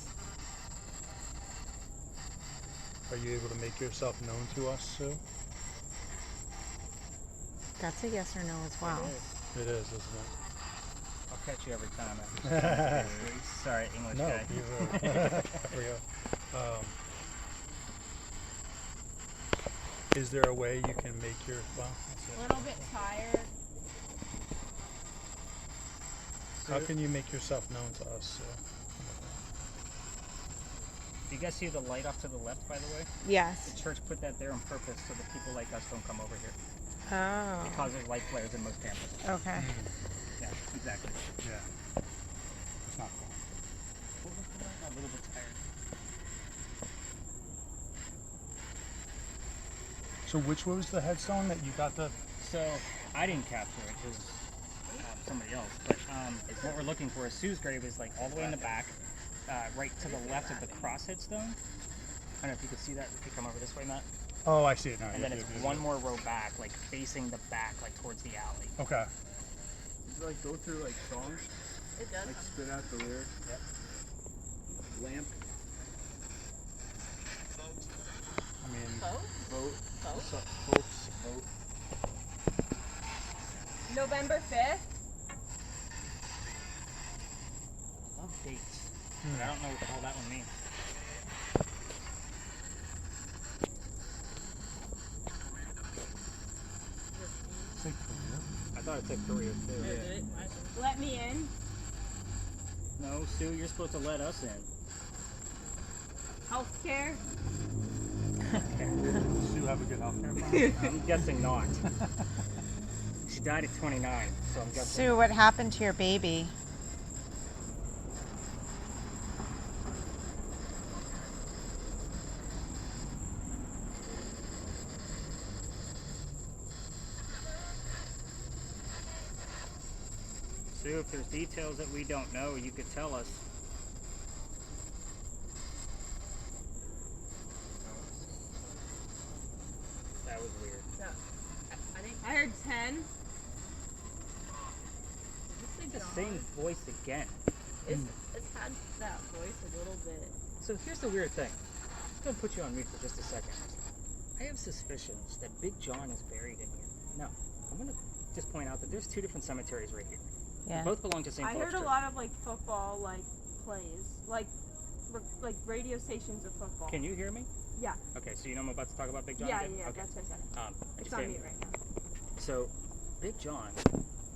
[SPEAKER 3] Are you able to make yourself known to us, Sue?
[SPEAKER 2] That's a yes or no as well.
[SPEAKER 1] It is.
[SPEAKER 3] It is, isn't
[SPEAKER 1] I'll catch you every time. After Sorry, English
[SPEAKER 3] it? No,
[SPEAKER 1] guy.
[SPEAKER 3] you I forgot. Is there a way you can make your
[SPEAKER 6] A little bit tired.
[SPEAKER 3] how can you make yourself known to us, Sue?
[SPEAKER 1] Do you guys see the light off to the left, by the way?
[SPEAKER 2] Yes.
[SPEAKER 1] The church put that there on purpose so that people like us don't come over here.
[SPEAKER 2] Oh.
[SPEAKER 1] It causes light flares in most cameras.
[SPEAKER 2] Okay.
[SPEAKER 1] Yeah, exactly.
[SPEAKER 3] Yeah. It's not cool.
[SPEAKER 1] A little bit tired.
[SPEAKER 3] So which was the headstone that you got the?
[SPEAKER 1] So I didn't capture it, it was somebody else. But what we're looking for is Sue's grave is like all the way in the back, right to the left of the cross headstone. I don't know if you can see that. If you come over this way, Matt.
[SPEAKER 3] Oh, I see it now.
[SPEAKER 1] And then it's one more row back, like facing the back, like towards the alley.
[SPEAKER 3] Okay.
[SPEAKER 4] Does it like go through like songs?
[SPEAKER 5] It does.
[SPEAKER 4] Like spit out the lyrics?
[SPEAKER 1] Yep.
[SPEAKER 4] Lamp.
[SPEAKER 3] I mean,
[SPEAKER 4] Vote.
[SPEAKER 5] Both?
[SPEAKER 4] Folks, vote.
[SPEAKER 6] November 5th.
[SPEAKER 1] I love dates, but I don't know what all that one means. I thought it said Korea too.
[SPEAKER 6] Let me in.
[SPEAKER 1] No, Sue, you're supposed to let us in.
[SPEAKER 6] Healthcare.
[SPEAKER 3] does Sue have a good healthcare plan?
[SPEAKER 1] I'm guessing not. She died at 29, so I'm guessing.
[SPEAKER 2] Sue, what happened to your baby?
[SPEAKER 1] Sue, if there's details that we don't know, you could tell us. That was weird.
[SPEAKER 5] I think
[SPEAKER 6] I heard 10.
[SPEAKER 1] The same voice again.
[SPEAKER 5] it's had that voice a little bit.
[SPEAKER 1] So here's the weird thing. I'm just gonna put you on mute for just a second. I have suspicions that Big John is buried in here. Now, I'm gonna just point out that there's two different cemeteries right here.
[SPEAKER 2] Yeah.
[SPEAKER 1] They both belong to St.
[SPEAKER 6] I
[SPEAKER 1] Paul's
[SPEAKER 6] heard a
[SPEAKER 1] Church.
[SPEAKER 6] lot of like football like plays, like radio stations of football.
[SPEAKER 1] Can you hear me?
[SPEAKER 6] Yeah.
[SPEAKER 1] Okay, so you know I'm about to talk about Big John
[SPEAKER 6] Yeah,
[SPEAKER 1] again?
[SPEAKER 6] yeah,
[SPEAKER 1] Okay.
[SPEAKER 6] that's what I said.
[SPEAKER 1] I
[SPEAKER 6] It's
[SPEAKER 1] just
[SPEAKER 6] on
[SPEAKER 1] didn't-
[SPEAKER 6] mute right now.
[SPEAKER 1] So, Big John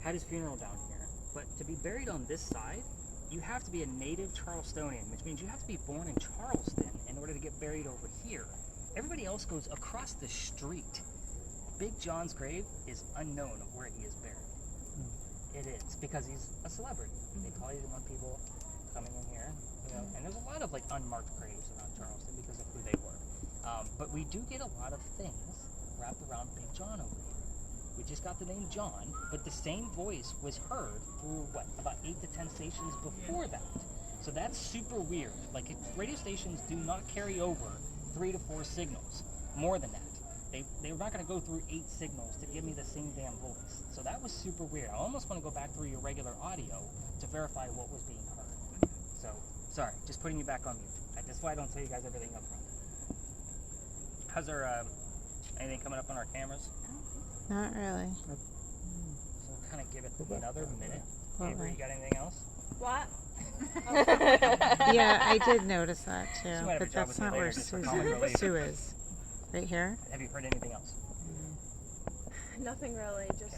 [SPEAKER 1] had his funeral down here, but to be buried on this side, you have to be a native Charlestonian, which means you have to be born in Charleston in order to get buried over here. Everybody else goes across the street. Big John's grave is unknown of where he is buried. It is, because he's a celebrity. They probably didn't want people coming in here, you know, and there's a lot of like unmarked graves around Charleston because of who they were. But we do get a lot of things wrapped around Big John over here. We just got the name John, but the same voice was heard through what, about 8 to 10 stations before that. So that's super weird. Like radio stations do not carry over 3 to 4 signals, more than that. They're not going to go through 8 signals to give me the same damn voice. So that was super weird. I almost want to go back through your regular audio to verify what was being heard. So, sorry, just putting you back on mute. That's why I don't tell you guys everything up front. How's our, anything coming up on our cameras?
[SPEAKER 2] Not really.
[SPEAKER 1] So we'll kind of give it another minute.
[SPEAKER 2] Okay.
[SPEAKER 1] Avery, you got anything else?
[SPEAKER 6] What?
[SPEAKER 2] Yeah, I did notice that too,
[SPEAKER 1] She might have a
[SPEAKER 2] but
[SPEAKER 1] job
[SPEAKER 2] that's
[SPEAKER 1] with me
[SPEAKER 2] not
[SPEAKER 1] later
[SPEAKER 2] where
[SPEAKER 1] just for comic
[SPEAKER 2] Susan,
[SPEAKER 1] relief.
[SPEAKER 2] Sue is. Right here?
[SPEAKER 1] Have you heard anything else?
[SPEAKER 6] Nothing really, just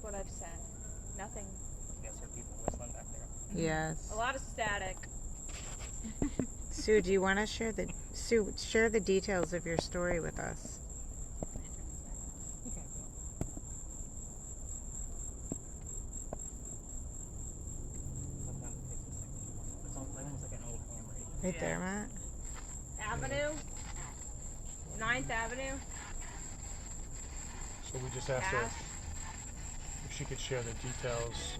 [SPEAKER 6] what I've said. Nothing.
[SPEAKER 1] You guys heard people whistling back there?
[SPEAKER 2] Yes.
[SPEAKER 6] A lot of static.
[SPEAKER 2] Sue, do you want to share the details of your story with us?
[SPEAKER 1] You can. Sometimes it takes a second. It's almost like an old hammer.
[SPEAKER 2] Right there, Matt?
[SPEAKER 6] Avenue. 9th Avenue.
[SPEAKER 3] So we just asked her
[SPEAKER 6] Ash.
[SPEAKER 3] if she could share the details,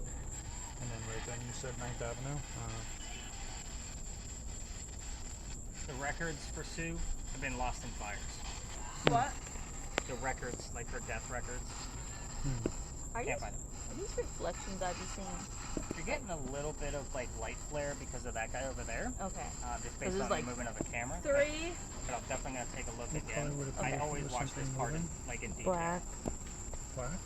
[SPEAKER 3] and then right then you said 9th Avenue.
[SPEAKER 1] The records for Sue have been lost in fires.
[SPEAKER 6] What?
[SPEAKER 1] The records, like her death records,
[SPEAKER 5] Are
[SPEAKER 1] can't find them.
[SPEAKER 5] these reflections I've been seeing?
[SPEAKER 1] You're getting a little bit of like light flare because of that guy over there,
[SPEAKER 5] Okay.
[SPEAKER 1] just
[SPEAKER 5] this
[SPEAKER 1] based
[SPEAKER 5] is
[SPEAKER 1] on
[SPEAKER 5] like
[SPEAKER 1] the movement of the camera.
[SPEAKER 6] 3.
[SPEAKER 1] But I'm definitely gonna take a look
[SPEAKER 3] What
[SPEAKER 1] again.
[SPEAKER 3] color would it
[SPEAKER 1] I
[SPEAKER 3] be if
[SPEAKER 1] always
[SPEAKER 3] it was
[SPEAKER 1] watch this
[SPEAKER 3] something
[SPEAKER 1] part in,
[SPEAKER 3] moving?
[SPEAKER 1] like in detail.
[SPEAKER 2] Black.
[SPEAKER 3] Black.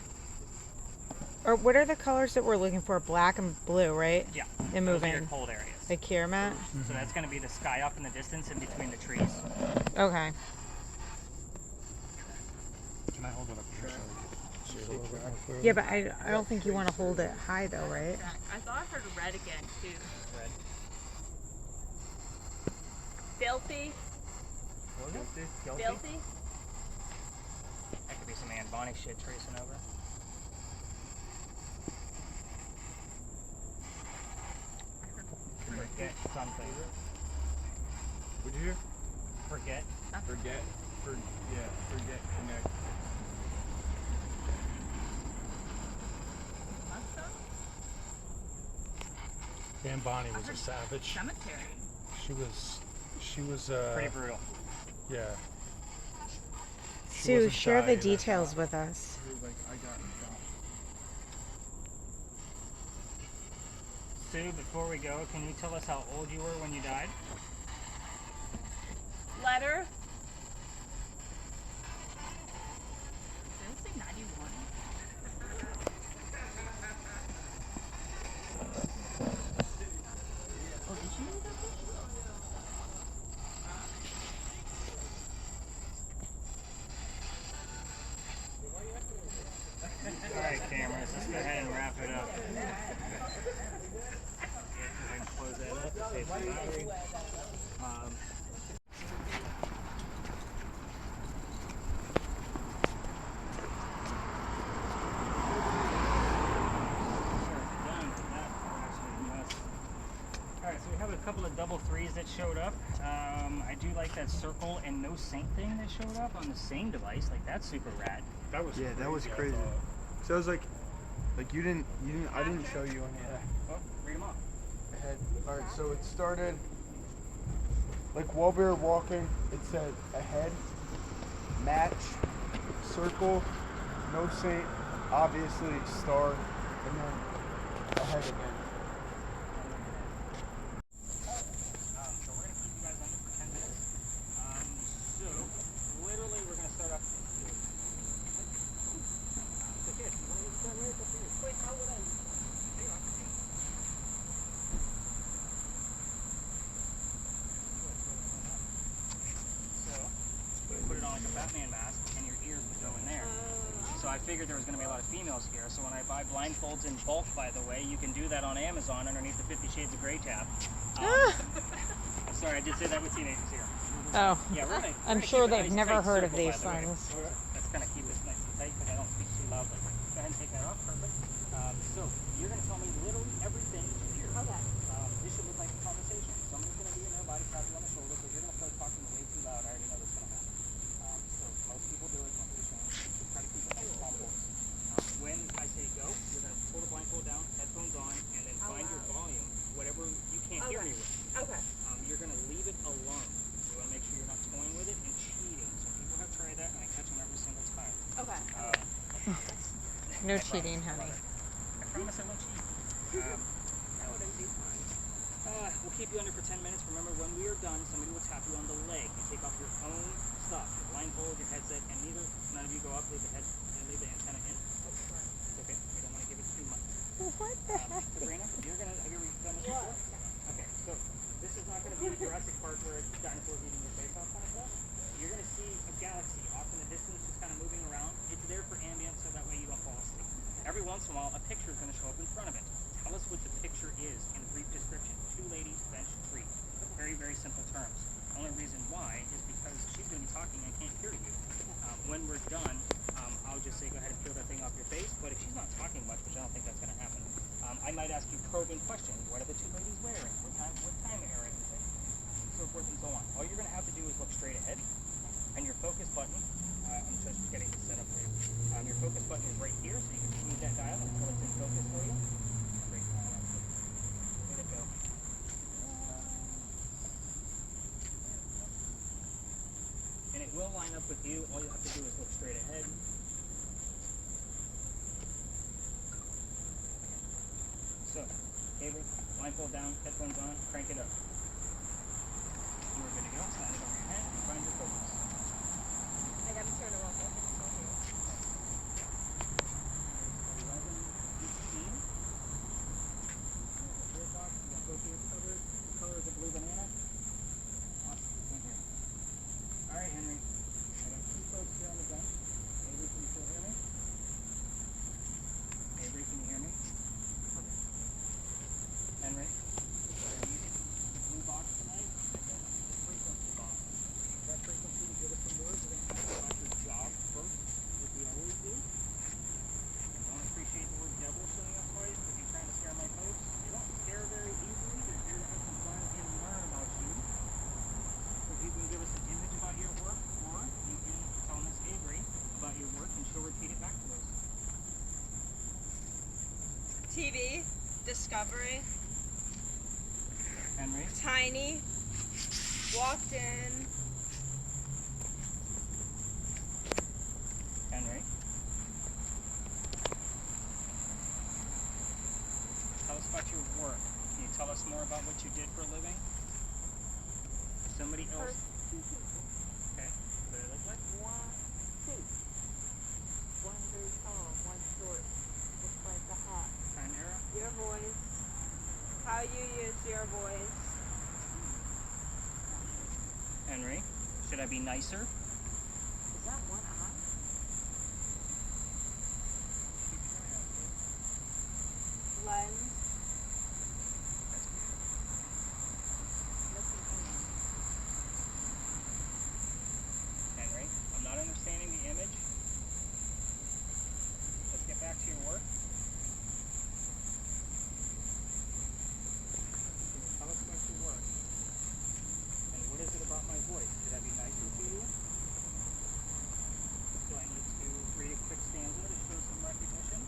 [SPEAKER 2] Or what are the colors that we're looking for? Black and blue, right?
[SPEAKER 1] Yeah.
[SPEAKER 2] They're
[SPEAKER 1] Those are your
[SPEAKER 2] moving.
[SPEAKER 1] cold areas.
[SPEAKER 2] Like here, Matt?
[SPEAKER 1] So that's gonna be the sky up in the distance in between the trees.
[SPEAKER 2] Okay.
[SPEAKER 3] Can I hold it up here so we can see a little bit more clearly?
[SPEAKER 2] Yeah, but I don't think you want to hold it high though, right?
[SPEAKER 5] I thought I heard red again too.
[SPEAKER 1] Red.
[SPEAKER 6] Filthy.
[SPEAKER 1] Guilty?
[SPEAKER 6] Filthy.
[SPEAKER 1] That could be some Anne Bonny shit tracing over. Forget something.
[SPEAKER 4] What'd you hear?
[SPEAKER 1] Forget.
[SPEAKER 4] Forget. forget connect.
[SPEAKER 3] And Bonnie was a savage.
[SPEAKER 5] Cemetery.
[SPEAKER 3] She was
[SPEAKER 1] Pretty brutal.
[SPEAKER 3] yeah. She
[SPEAKER 2] Sue,
[SPEAKER 3] wasn't
[SPEAKER 2] share
[SPEAKER 3] shy
[SPEAKER 2] the
[SPEAKER 3] in that
[SPEAKER 2] details
[SPEAKER 3] job.
[SPEAKER 2] with us.
[SPEAKER 4] Like I got shot.
[SPEAKER 1] Sue, before we go, can you tell us how old you were when you died?
[SPEAKER 5] Letter. Did it say 91? Oh, did you need that picture?
[SPEAKER 1] All right, cameras, let's go ahead and wrap it up. Close that up. Save the battery. Alright, so we have a couple of double threes that showed up. I do like that circle and no sync thing that showed up on the same device. Like, that's super rad.
[SPEAKER 3] That was
[SPEAKER 4] Yeah, that was
[SPEAKER 3] I
[SPEAKER 4] crazy.
[SPEAKER 3] thought.
[SPEAKER 4] So I was like you didn't, I didn't show you any of that.
[SPEAKER 1] Oh, read them off.
[SPEAKER 4] Ahead. All right, so it started like while we were walking. It said ahead, match, circle, no saint, obviously star, and then ahead again.
[SPEAKER 1] So we're going to keep you guys under for 10 minutes. So, literally, we're going to start off. It's okay. If you want to leave it that way, it's up to you. Wait, how would I? There you are. So, you put it on like a Batman mask, and your ears would go in there. So I figured there was going to be a lot of females here. So when I buy blindfolds in bulk, by the way, you can do that on Amazon underneath the 50 Shades of Grey tab. I'm sorry, I did say that with teenagers here.
[SPEAKER 2] Oh,
[SPEAKER 1] Yeah, we're gonna,
[SPEAKER 2] I'm
[SPEAKER 1] we're
[SPEAKER 2] sure
[SPEAKER 1] gonna
[SPEAKER 2] they've
[SPEAKER 1] keep a nice
[SPEAKER 2] never
[SPEAKER 1] tight
[SPEAKER 2] heard of
[SPEAKER 1] circle,
[SPEAKER 2] these
[SPEAKER 1] by the way.
[SPEAKER 2] things.
[SPEAKER 1] That's going to keep us nice and tight because I don't speak too loudly. Go ahead and take that off. Perfect. So you're going to tell me literally everything you hear.
[SPEAKER 6] Okay.
[SPEAKER 1] This should look like a conversation. Somebody's going to be in their body, tap you on the shoulder, because you're going to start talking way too loud. I already know this is going to happen. So most people do it. Don't be ashamed. Just try to keep a nice calm voice. When I say go, you're going to pull the blindfold down, headphones on, and then find your volume, whatever you can't hear me with.
[SPEAKER 6] Okay.
[SPEAKER 1] You're going to leave it alone. You want to make sure you're not toying with it and cheating. So people have tried that, and I catch them every single time.
[SPEAKER 6] Okay.
[SPEAKER 2] No cheating, honey.
[SPEAKER 1] I promise I won't cheat. That wouldn't be fine. We'll keep you under for 10 minutes. Remember, when we are done, somebody will tap you on the leg. You take off your own stuff, your blindfold, your headset, and none of you go up, leave the head, and leave the antenna in. It's okay. We don't want to give it too much.
[SPEAKER 2] What the heck?
[SPEAKER 1] Sabrina, have you done this before? Okay, so this is not going to be the Jurassic Park where dinosaurs eating your face off kind of stuff. You're going to see a galaxy off in the distance just kind of moving around. It's there for ambience so that way you don't fall asleep. Every once in a while, a picture is going to show up in front of it. Tell us what the picture is in brief description. 2 ladies, bench, tree. Very, very simple terms. The only reason why is because she's going to be talking and can't hear you. When we're done, I'll just say go ahead and peel that thing off your face. But if she's not talking much, which I don't think that's going to happen, I might ask you probing questions. What are the 2 ladies wearing? What time era is it? So forth and so on. All you're going to have to do is look straight ahead. And your focus button, I'm just getting this set up for you. Your focus button is right here, so you can move that dial until it's in focus for you. Great. Way to go. And it will line up with you. All you have to do is look straight ahead. So, cable, blindfold down, headphones on, crank it up. You are good to go. Slide it over your head and find your focus.
[SPEAKER 6] I gotta turn it off. I can still hear.
[SPEAKER 1] 11, 16. Gear box, you got both ears covered. The color is a blue banana. Awesome. Thank you. All right, Henry. I got 2 folks here on the bench. Avery, can you still hear me? Avery, can you hear me? Okay. Henry, are you using the blue box tonight? The frequency box. That frequency
[SPEAKER 6] discovery.
[SPEAKER 1] Henry.
[SPEAKER 6] Tiny. Walked in.
[SPEAKER 1] Henry. Tell us about your work. Can you tell us more about what you did for a living? Somebody else.
[SPEAKER 5] Two people.
[SPEAKER 1] Okay. What do they look like?
[SPEAKER 5] Two. One very tall, one short. Looks like a hat.
[SPEAKER 1] Time era.
[SPEAKER 6] Your voice. How you use your voice.
[SPEAKER 1] Henry. Should I be nicer?
[SPEAKER 5] Is that one eye?
[SPEAKER 6] Lens.
[SPEAKER 1] That's weird.
[SPEAKER 5] Missing hand.
[SPEAKER 1] Henry. I'm not understanding the image. Let's get back to your work. Can you tell us about your work? And what is it about my voice? Should I be nicer to you? Do I need to read a quick stanza to show some recognition?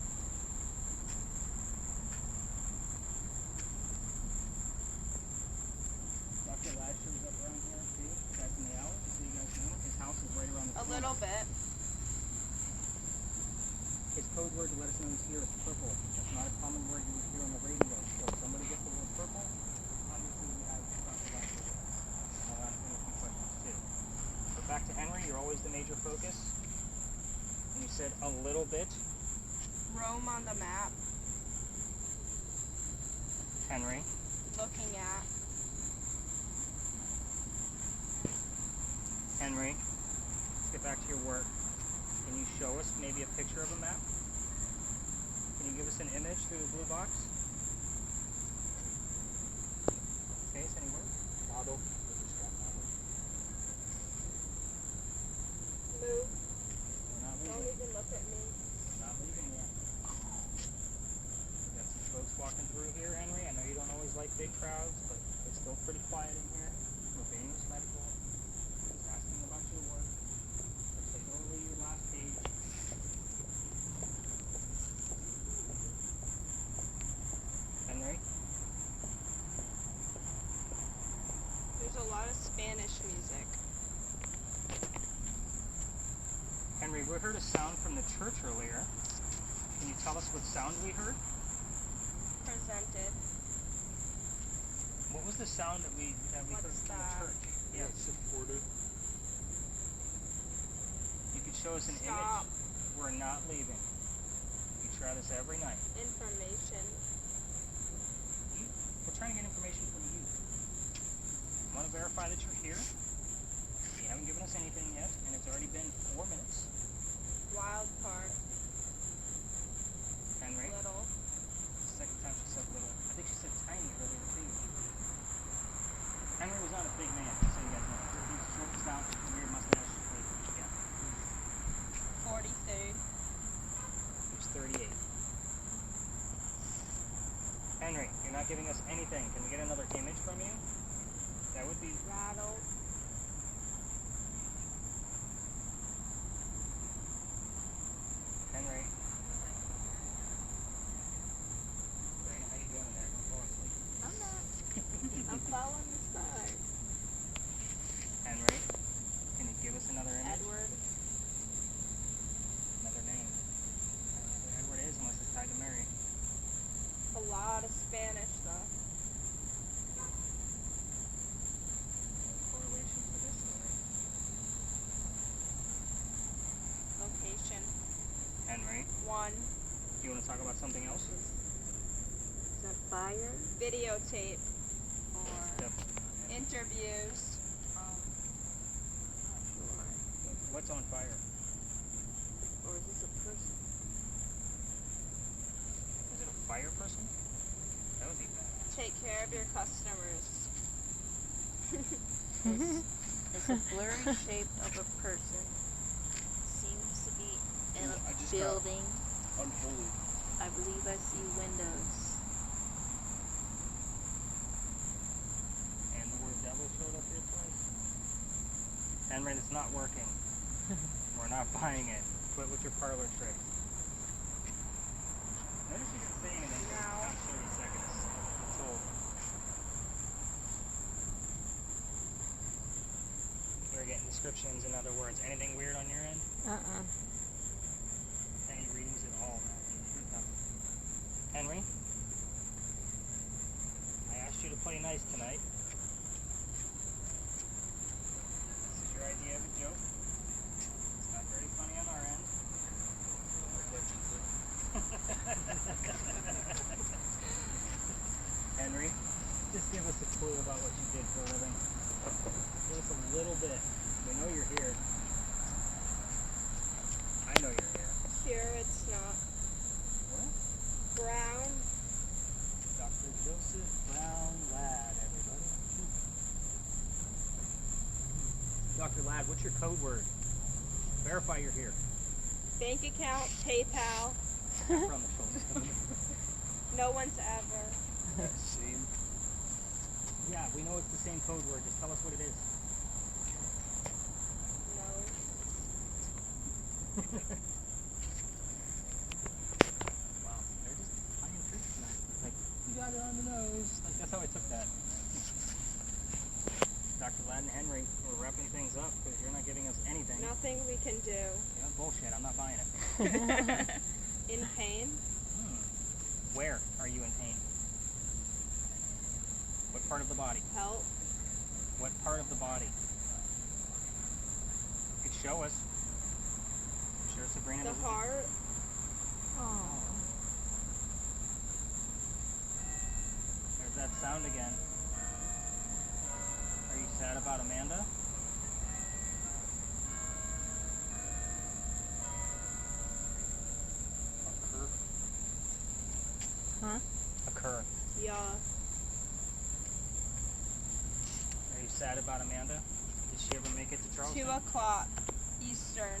[SPEAKER 1] Dr. Lasher is up around here too. That's in the alley, so you guys know. His house is right around the
[SPEAKER 6] A
[SPEAKER 1] corner.
[SPEAKER 6] little bit.
[SPEAKER 1] His code word to let us know he's here is purple. That's not a common word you would hear on the radio. So if somebody gets the word purple, obviously we have Dr. Lasher with us. And I'll ask him a few questions too. But back to Henry, you're always the major focus. And you said a little bit.
[SPEAKER 6] Rome on the map.
[SPEAKER 1] Henry.
[SPEAKER 6] Looking at.
[SPEAKER 1] Henry. Let's get back to your work. Can you show us maybe a picture of a map? Can you give us an image through the blue box? Face, any word?
[SPEAKER 3] Model.
[SPEAKER 6] Move.
[SPEAKER 1] We're not
[SPEAKER 6] Don't
[SPEAKER 1] leaving.
[SPEAKER 6] even look at me.
[SPEAKER 1] We're not leaving yet. We got some folks walking through here, Henry. I know you don't always like big crowds, but it's still pretty quiet in here. We're being respectful. Just asking about your work. Let's take over your last page. Henry.
[SPEAKER 6] There's a lot of Spanish music.
[SPEAKER 1] Henry, we heard a sound from the church earlier. Can you tell us what sound we heard?
[SPEAKER 6] Presented.
[SPEAKER 1] What was the sound that we heard
[SPEAKER 6] What's
[SPEAKER 1] from
[SPEAKER 6] that?
[SPEAKER 1] the church? Yes.
[SPEAKER 3] Supported.
[SPEAKER 1] You could show us an
[SPEAKER 6] Stop.
[SPEAKER 1] image. We're not leaving. We try this every night.
[SPEAKER 6] Information.
[SPEAKER 1] We're trying to get information from you. We want to verify that you're here. You haven't given us anything yet, and it's already been 4 minutes.
[SPEAKER 6] Wild part.
[SPEAKER 1] Henry,
[SPEAKER 6] Little.
[SPEAKER 1] second time she said little. I think she said tiny earlier too. Henry was not a big man, so you guys know. He was short, stout, weird mustache. Yeah,
[SPEAKER 6] 43rd.
[SPEAKER 1] he was 38. Henry, you're not giving us anything. Can we get another image from you? That would be
[SPEAKER 6] Rattled.
[SPEAKER 1] Henry. Brandon, how you doing there? Don't fall asleep.
[SPEAKER 5] I'm not. I'm following the stars.
[SPEAKER 1] Henry, can you give us another image?
[SPEAKER 6] Edward.
[SPEAKER 1] Another name. I don't know who Edward is unless it's tied to Mary.
[SPEAKER 6] A lot of Spanish though.
[SPEAKER 1] No correlation to this story.
[SPEAKER 6] Location.
[SPEAKER 1] Henry,
[SPEAKER 6] 1.
[SPEAKER 1] do you want to talk about something else?
[SPEAKER 5] Is that fire?
[SPEAKER 6] Videotape. Or
[SPEAKER 1] Yep.
[SPEAKER 6] interviews.
[SPEAKER 5] Not sure.
[SPEAKER 1] What's on fire?
[SPEAKER 5] Or is this a person?
[SPEAKER 1] Is it a fire person? That would be bad.
[SPEAKER 6] Take care of your customers.
[SPEAKER 5] It's a blurry shape of a person. Seems to be in a
[SPEAKER 4] I just
[SPEAKER 5] building.
[SPEAKER 4] Unholy.
[SPEAKER 5] I believe I see windows.
[SPEAKER 1] And the word devil showed up here twice. Henry, it's not working. We're not buying it. Quit with your parlor tricks. Notice you didn't say anything for
[SPEAKER 6] No.
[SPEAKER 1] about 30 seconds. descriptions, in other words? Anything weird on your end? Any readings at all? No. Henry? I asked you to play nice tonight. This is your idea of a joke. It's not very funny on our end. Henry, just give us a clue about what you did for a living. Give us a little bit. We know you're here. I know you're here.
[SPEAKER 6] Here it's not.
[SPEAKER 1] What?
[SPEAKER 6] Brown.
[SPEAKER 1] Dr. Joseph Brown Ladd, everybody. Dr. Ladd, what's your code word? Verify you're here.
[SPEAKER 6] Bank account, PayPal.
[SPEAKER 1] Tap her on the shoulder.
[SPEAKER 6] No one's ever.
[SPEAKER 4] Same.
[SPEAKER 1] Yeah, we know it's the same code word. Just tell us what it is.
[SPEAKER 6] No.
[SPEAKER 1] Wow, they're just playing tricks tonight. Like, you got it on the nose. Like, that's how I took that. Dr. Ladd and Henry, we're wrapping things up because you're not giving us anything.
[SPEAKER 6] Nothing we can do.
[SPEAKER 1] Yeah, bullshit. I'm not buying it.
[SPEAKER 6] In pain?
[SPEAKER 1] Where are you in pain? What part of the body?
[SPEAKER 6] Help.
[SPEAKER 1] What part of the body? You could show us. I'm sure Sabrina
[SPEAKER 6] The
[SPEAKER 1] doesn't.
[SPEAKER 6] heart.
[SPEAKER 2] Oh.
[SPEAKER 1] There's that sound again. Are you sad about Amanda?
[SPEAKER 2] Huh?
[SPEAKER 1] Occur.
[SPEAKER 6] Yeah.
[SPEAKER 1] Are you sad about Amanda? Did she ever make it to Charleston?
[SPEAKER 6] 2 o'clock Eastern.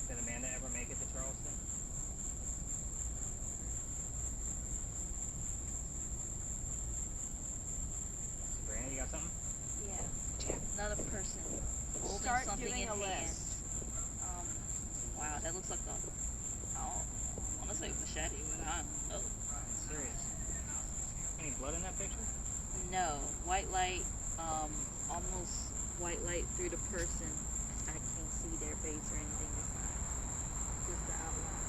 [SPEAKER 1] Did Amanda ever make it to Charleston? Sabrina, you got something?
[SPEAKER 5] Yeah. Another person holding
[SPEAKER 6] Start
[SPEAKER 5] something
[SPEAKER 6] doing
[SPEAKER 5] in
[SPEAKER 6] a
[SPEAKER 5] hand.
[SPEAKER 6] list.
[SPEAKER 5] Wow, that looks like a. I want to say machete, but I don't know.
[SPEAKER 1] Serious. Any blood in that picture?
[SPEAKER 5] No, white light, almost white light through the person. I can't see their face or anything. It's just the outline.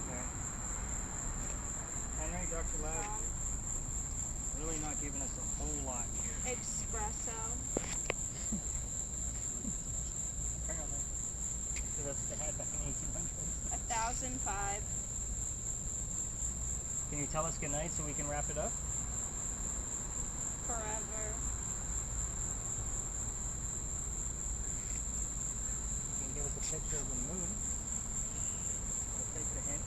[SPEAKER 1] Okay. Henry, Dr. Ladd, really not giving us a whole lot here.
[SPEAKER 6] Espresso.
[SPEAKER 1] Apparently. So that's what they had back in 1800s.
[SPEAKER 6] 1005.
[SPEAKER 1] Can you tell us goodnight so we can wrap it up?
[SPEAKER 6] Forever.
[SPEAKER 1] You can give us a picture of the moon. We'll take the hint.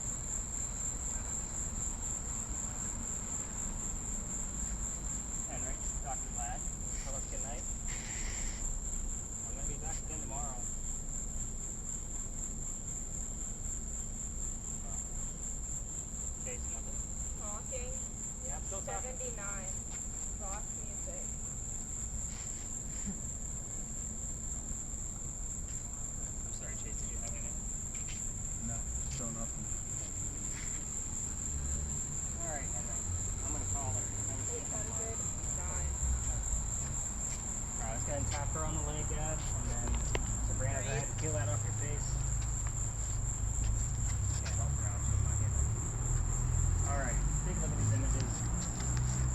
[SPEAKER 1] Henry, Dr. Ladd, tell us goodnight. I'm going to be back again tomorrow. Chase nothing.
[SPEAKER 6] Talking.
[SPEAKER 1] Yeah, I'm still talking.
[SPEAKER 6] 79. Rock music.
[SPEAKER 1] I'm sorry, Chase, did you have anything?
[SPEAKER 4] No, still nothing.
[SPEAKER 1] Alright, Henry. I'm going to call her.
[SPEAKER 6] 809.
[SPEAKER 1] Alright, let's go ahead and tap her on the leg, Dad. And then, Sabrina, go ahead and peel that off your face. Can't help her out. She's not getting it. Alright, take a look at these images.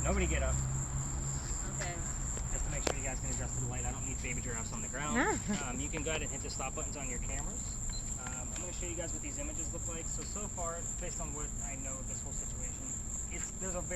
[SPEAKER 1] Nobody get up.
[SPEAKER 5] Okay.
[SPEAKER 1] Just to make sure you guys can adjust to the light. I don't need baby giraffes on the ground. You can go ahead and hit the stop buttons on your cameras. I'm going to show you guys what these images look like. So far, based on what I know of this whole situation, there's a very